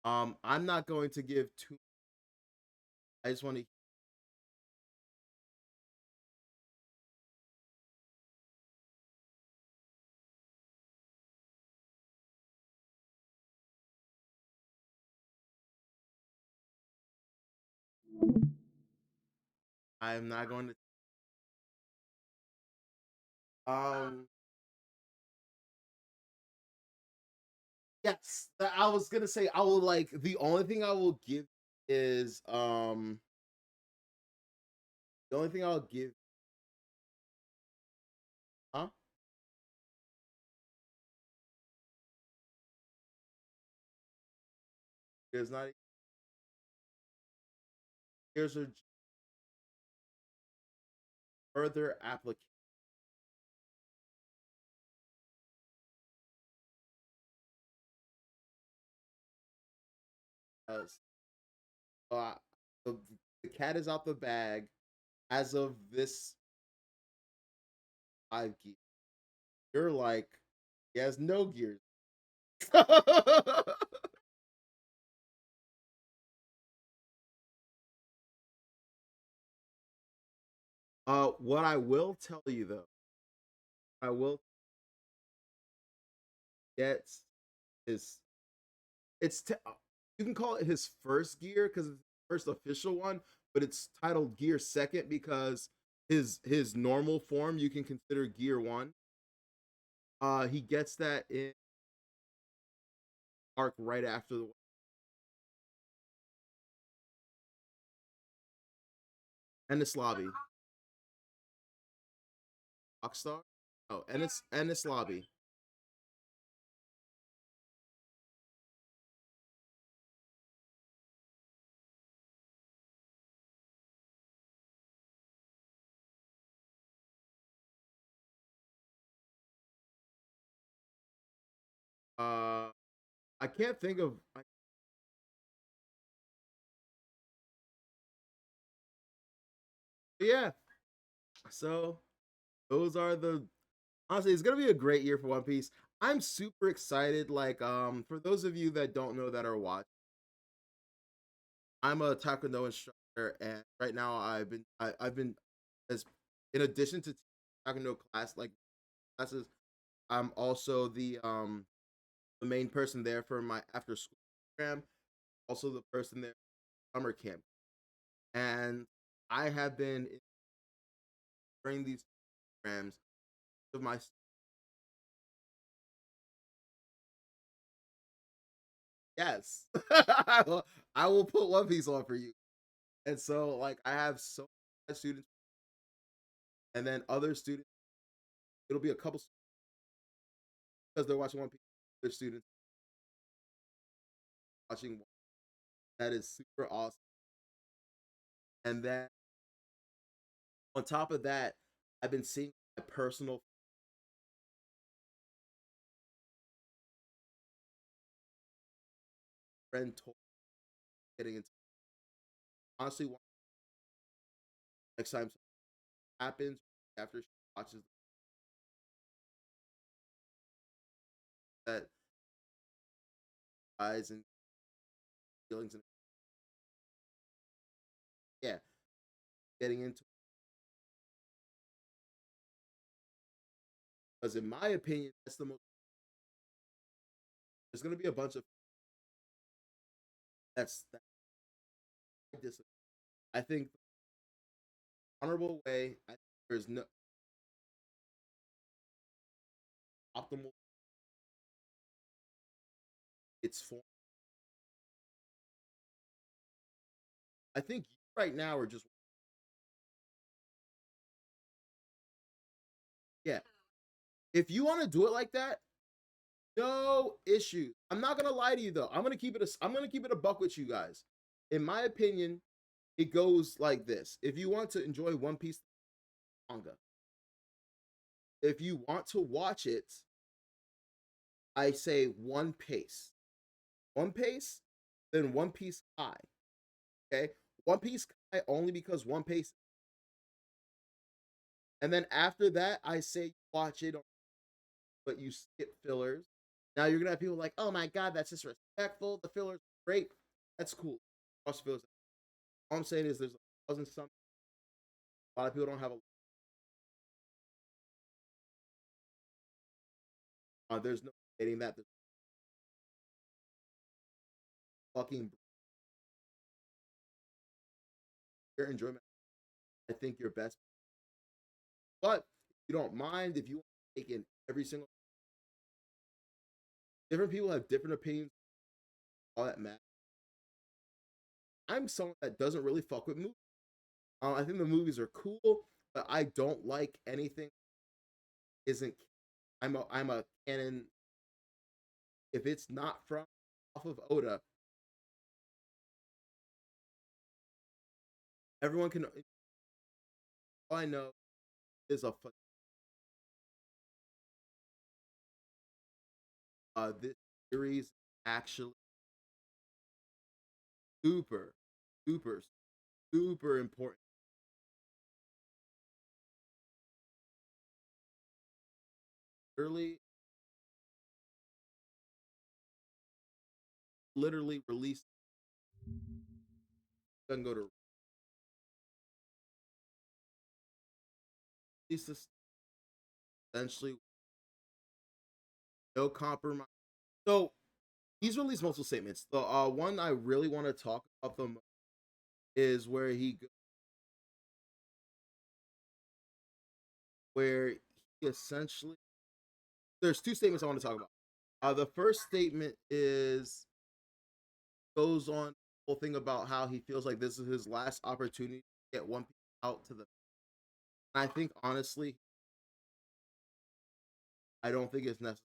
[SPEAKER 3] I'm not going to give too. I just want to. I'm not going to. Yes, I was gonna say I will like the only thing I will give is the only thing I'll give, huh? There's not here's a further application. Uh, the, the cat is out the bag as of this 5 gear. You're like, he has no gears. What I will tell you though, I will get his. You can call it his first gear because it's the first official one, but it's titled Gear Second because his normal form you can consider Gear One. He gets that in arc right after the Ennis Lobby. Rockstar? Oh, Ennis Lobby. I can't think of. Yeah. So those are the. Honestly, it's gonna be a great year for One Piece. I'm super excited. Like, for those of you that don't know that are watching, I'm a Taekwondo instructor, and right now I've been as in addition to Taekwondo classes, I'm also the main person there for my after school program, also the person there for summer camp. And I have been during these programs of my Yes. I will put One Piece on for you. And so like I have so many students, and then other students, it'll be a couple because they're watching One Piece, other students watching One. That is super awesome. And then on top of that, I've been seeing my personal friend getting into, honestly, next time something happens after she watches that eyes and feelings, and yeah, getting into, because in my opinion, that's the most. There's gonna be a bunch of that I disagree. I think the honorable way. I think there's no optimal. It's for. I think you right now are just, yeah. If you want to do it like that, no issue. I'm not gonna lie to you though. I'm gonna keep it a buck with you guys. In my opinion, it goes like this. If you want to enjoy One Piece manga, if you want to watch it, I say one pace. One pace, then One Piece High. Okay? One Piece High only because One Piece. And then after that, I say watch it, but you skip fillers. Now you're gonna have people like, oh my god, that's disrespectful. The fillers great. That's cool. Watch fillers. All I'm saying is there's a thousand something. A lot of people don't have a. There's no stating that. There's fucking your enjoyment. I think your best. But if you don't mind, if you want to take in every single, different people have different opinions. All that matters. I'm someone that doesn't really fuck with movies. I think the movies are cool, but I don't like anything. Isn't I'm a canon. If it's not from off of Oda, everyone can. All I know is this series actually super, super, super important. Literally, literally released. Doesn't go to release this essentially no compromise. So he's released multiple statements. The one I really want to talk about them is where he essentially, there's two statements I want to talk about. The first statement is goes on the whole thing about how he feels like this is his last opportunity to get One Piece out to the. And I think honestly, I don't think it's necessary.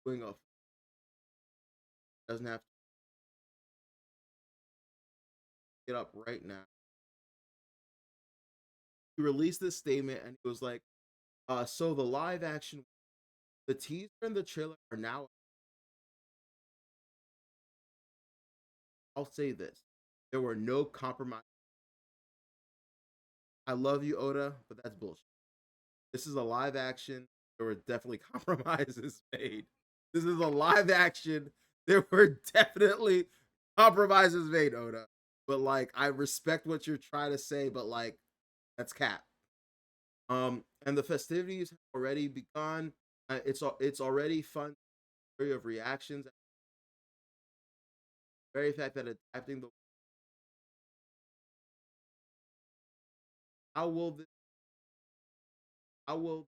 [SPEAKER 3] Doing a doesn't have to get up right now. He released this statement and he was like, so the live action, the teaser and the trailer are now. I'll say this: there were no compromise. I love you, Oda, but that's bullshit. This is a live action. There were definitely compromises made. This is a live action. There were definitely compromises made, Oda. But like, I respect what you're trying to say, but like, that's cap. And the festivities have already begun. It's already fun. Of reactions. Very fact that adapting the. How will this? How will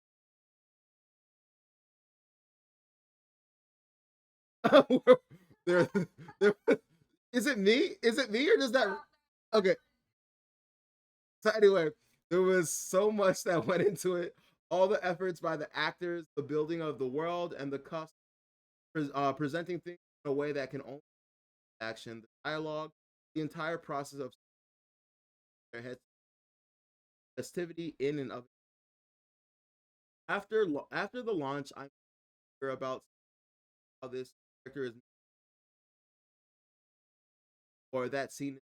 [SPEAKER 3] there, there, is it me? Is it me or does that? Okay. So anyway, there was so much that went into it. All the efforts by the actors, the building of the world, and the custom, presenting things in a way that can only action, the dialogue, the entire process of their head festivity in and of. After the launch, I'm sure about how this character is, or that scene,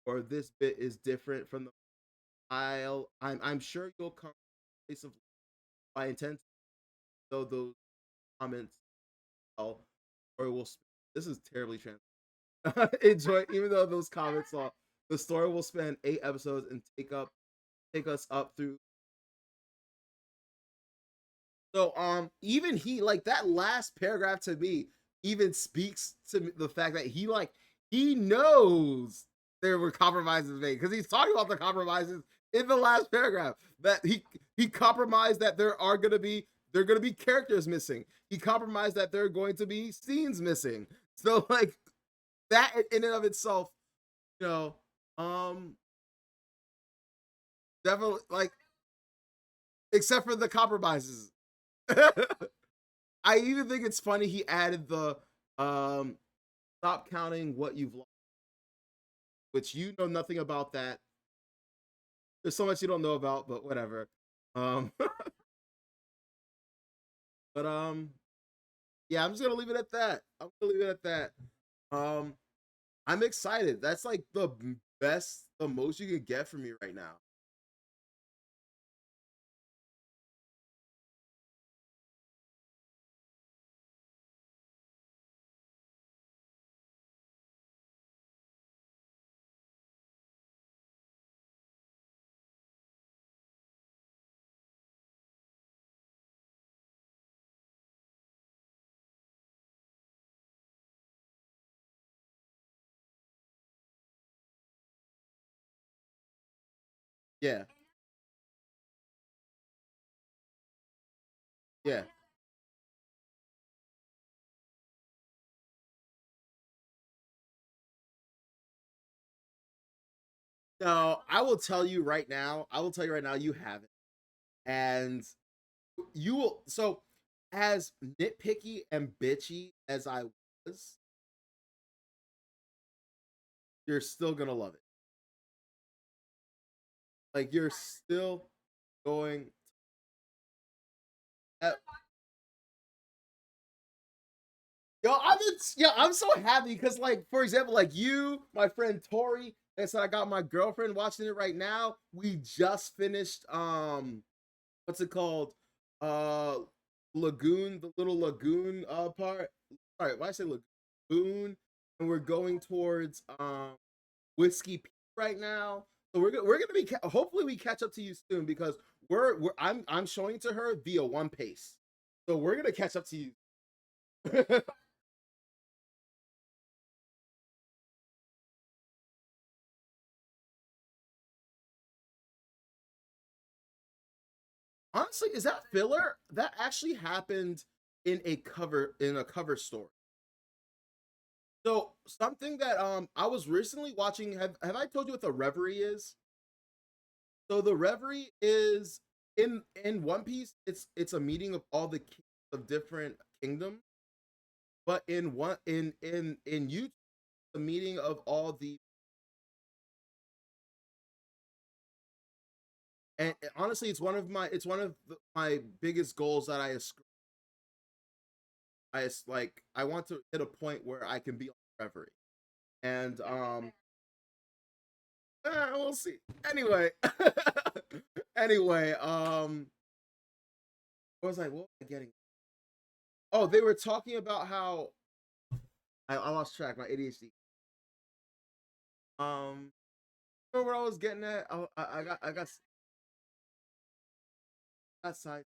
[SPEAKER 3] or this bit is different from the style. I'm sure you'll come to a place of my intent, though those comments, well, or will. This is terribly trans. Enjoy, even though those comments are. The story will span 8 episodes and take us up through. So even he, like, that last paragraph to me even speaks to the fact that he knows there were compromises made, because he's talking about the compromises in the last paragraph, that he compromised that there are gonna be characters missing. He compromised that there are going to be scenes missing. So like that in and of itself, you know, definitely, like, except for the compromises. I even think it's funny he added the um stop counting what you've lost, which you know nothing about that. There's so much you don't know about, but whatever. Um but yeah, I'm just gonna leave it at that. I'm gonna leave it at that. Um I'm excited. That's like the best, the most you could get from me right now. Yeah, yeah. No, I will tell you right now. I will tell you right now. You have it, and you will. So, as nitpicky and bitchy as I was, you're still gonna love it. Like, you're still going. At, I'm so happy because, like, for example, like you, my friend Tori, and so I got my girlfriend watching it right now. We just finished what's it called? Uh Lagoon, the little lagoon part. Sorry, why I say lagoon? And we're going towards Whiskey Peak right now. So we're gonna be hopefully we catch up to you soon, because I'm showing to her via One Pace. So we're gonna catch up to you. Honestly, is that filler? That actually happened in a cover story. So something that I was recently watching. Have I told you what the Reverie is? So the Reverie is in One Piece. It's a meeting of all the kings of different kingdoms. But in one in YouTube, the meeting of all the, and honestly, it's one of my biggest goals that I want to hit a point where I can be on Reverie. And we'll see. Anyway, anyway, what was I getting? Oh, they were talking about how I lost track. My ADHD. Remember what I was getting at? I got side.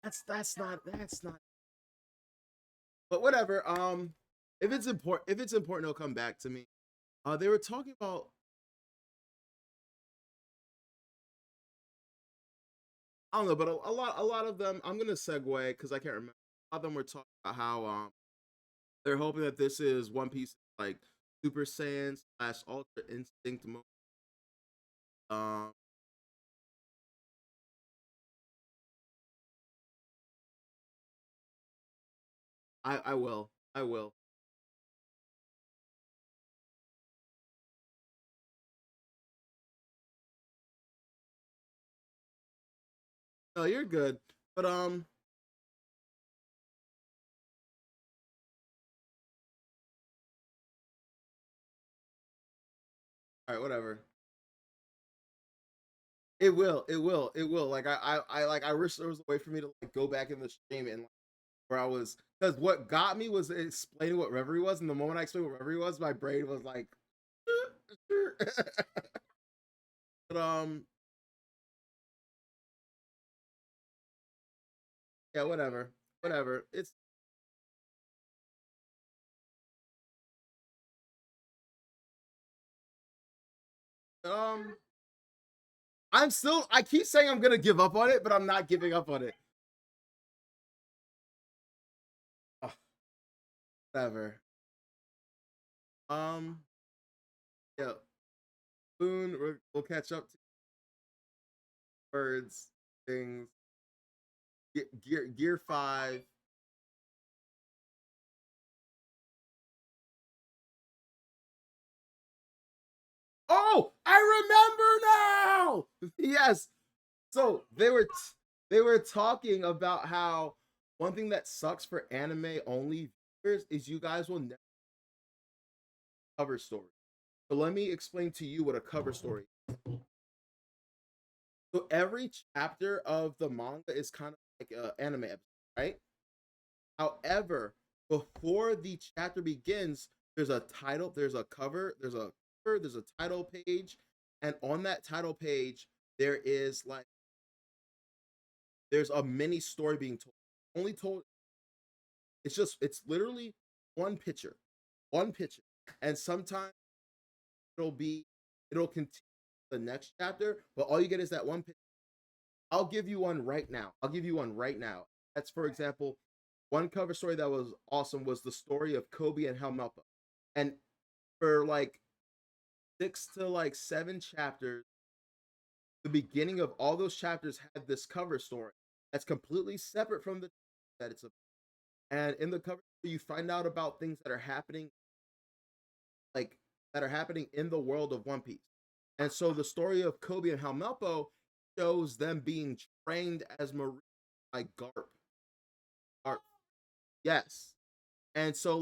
[SPEAKER 3] That's not. But whatever. If it's important, it'll come back to me. They were talking about. I don't know, but a lot of them. I'm gonna segue because I can't remember. A lot of them were talking about how they're hoping that this is One Piece like Super Saiyan slash Ultra Instinct mode. Um, I will. I will. No, you're good. But all right, whatever. It will. It will. It will. Like I wish there was a way for me to like go back in the stream and like, where I was because what got me was explaining what Reverie was, and the moment I explained what Reverie was, my brain was like, but yeah, whatever, whatever. It's um, I keep saying I'm gonna give up on it, but I'm not giving up on it. Ugh, whatever. Um, yeah, Boone, we'll catch up to birds, things, Gear 5. Oh, I remember now. Yes. So they were talking about how one thing that sucks for anime only viewers is you guys will never cover story. So let me explain to you what a cover story is. So every chapter of the manga is kind of like an anime episode, right? However, before the chapter begins, there's a title, there's a title page, and on that title page, there is like there's a mini story being told. Only told it's literally one picture. One picture. And sometimes it'll be it'll continue the next chapter, but all you get is that one picture. I'll give you one right now. I'll give you one right now. That's for example, one cover story that was awesome was the story of Kobe and Helmelpa. And for like 6 to 7 chapters, the beginning of all those chapters had this cover story that's completely separate from the that it's a and in the cover you find out about things that are happening like that are happening in the world of One Piece. And so the story of Kobe and Helmelpo shows them being trained as Marine by Garp. Garp. Yes. And so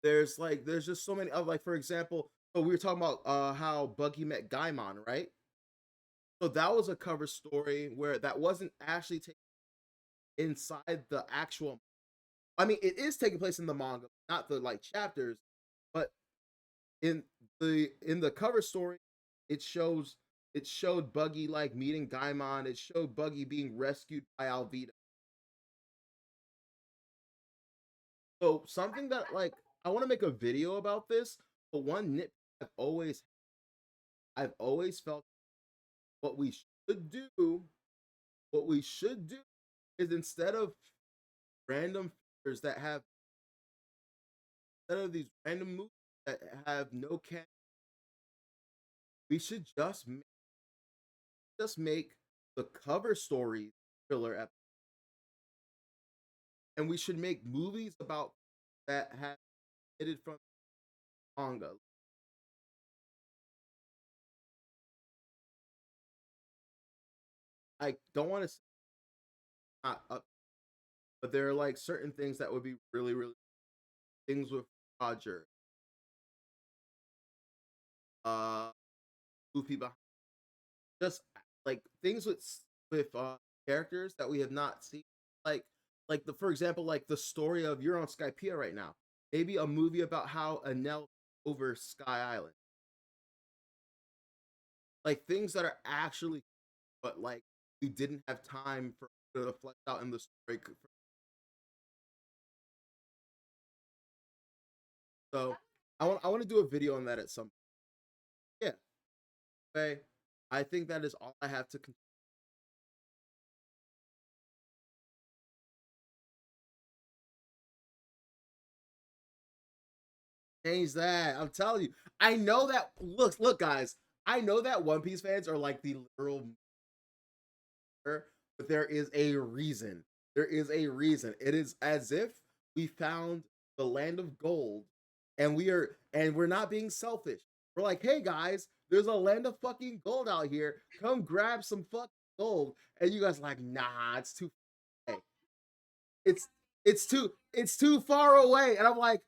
[SPEAKER 3] there's just so many of like for example, so we were talking about how Buggy met Gaimon, right? So that was a cover story where that wasn't actually taken inside the actual I mean it is taking place in the manga, not the like chapters, but in the cover story, it shows it showed Buggy like meeting Gaimon. It showed Buggy being rescued by Alvida. So something that like I want to make a video about this, but one nit I've always felt what we should do, what we should do is instead of random figures that have instead of these random movies that have no can we should just make the cover stories filler episodes. And we should make movies about that have it from manga. I don't want to not up, but there are like certain things that would be really, really things with Roger, uh, Goofy behind, just like things with characters that we have not seen, like the for example, like the story of you're on Skypiea right now. Maybe a movie about how Enel over Sky Island, like things that are actually, but like we didn't have time for to flesh out in the story So I want to do a video on that at some. Yeah. Okay. I think that is all I have to. Change that. I'm telling you. I know that. Look, guys. I know that One Piece fans are like the literal, but there is a reason. There is a reason. It is as if we found the land of gold, and we're not being selfish. We're like, hey guys, there's a land of fucking gold out here. Come grab some fucking gold. And you guys are like, nah, it's too. Hey, it's it's too far away. And I'm like,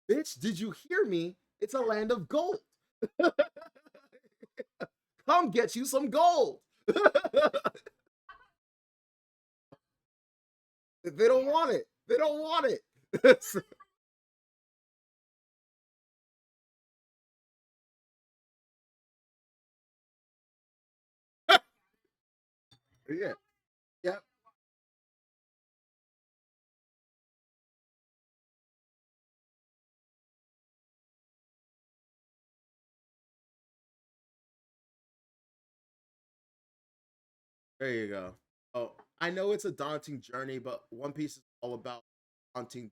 [SPEAKER 3] bitch, did you hear me? It's a land of gold. Come get you some gold. They don't want it. They don't want it. Yeah. Yep. There you go. Oh, I know it's a daunting journey, but One Piece is all about daunting.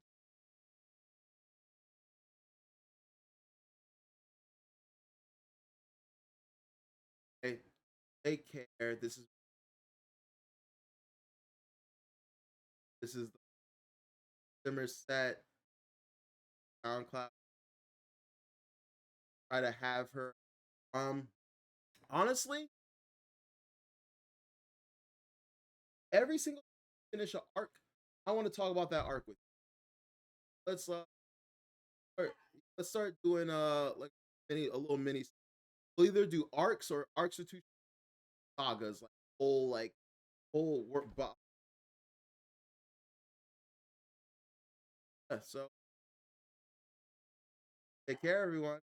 [SPEAKER 3] Hey, take care. This is the SimmerSet SoundCloud. Try to have her. Honestly, every single finish an arc, I want to talk about that arc with you. Start, let's start doing like a little mini. We'll either do arcs or arcs or two sagas, whole work. Yeah, so take care, everyone.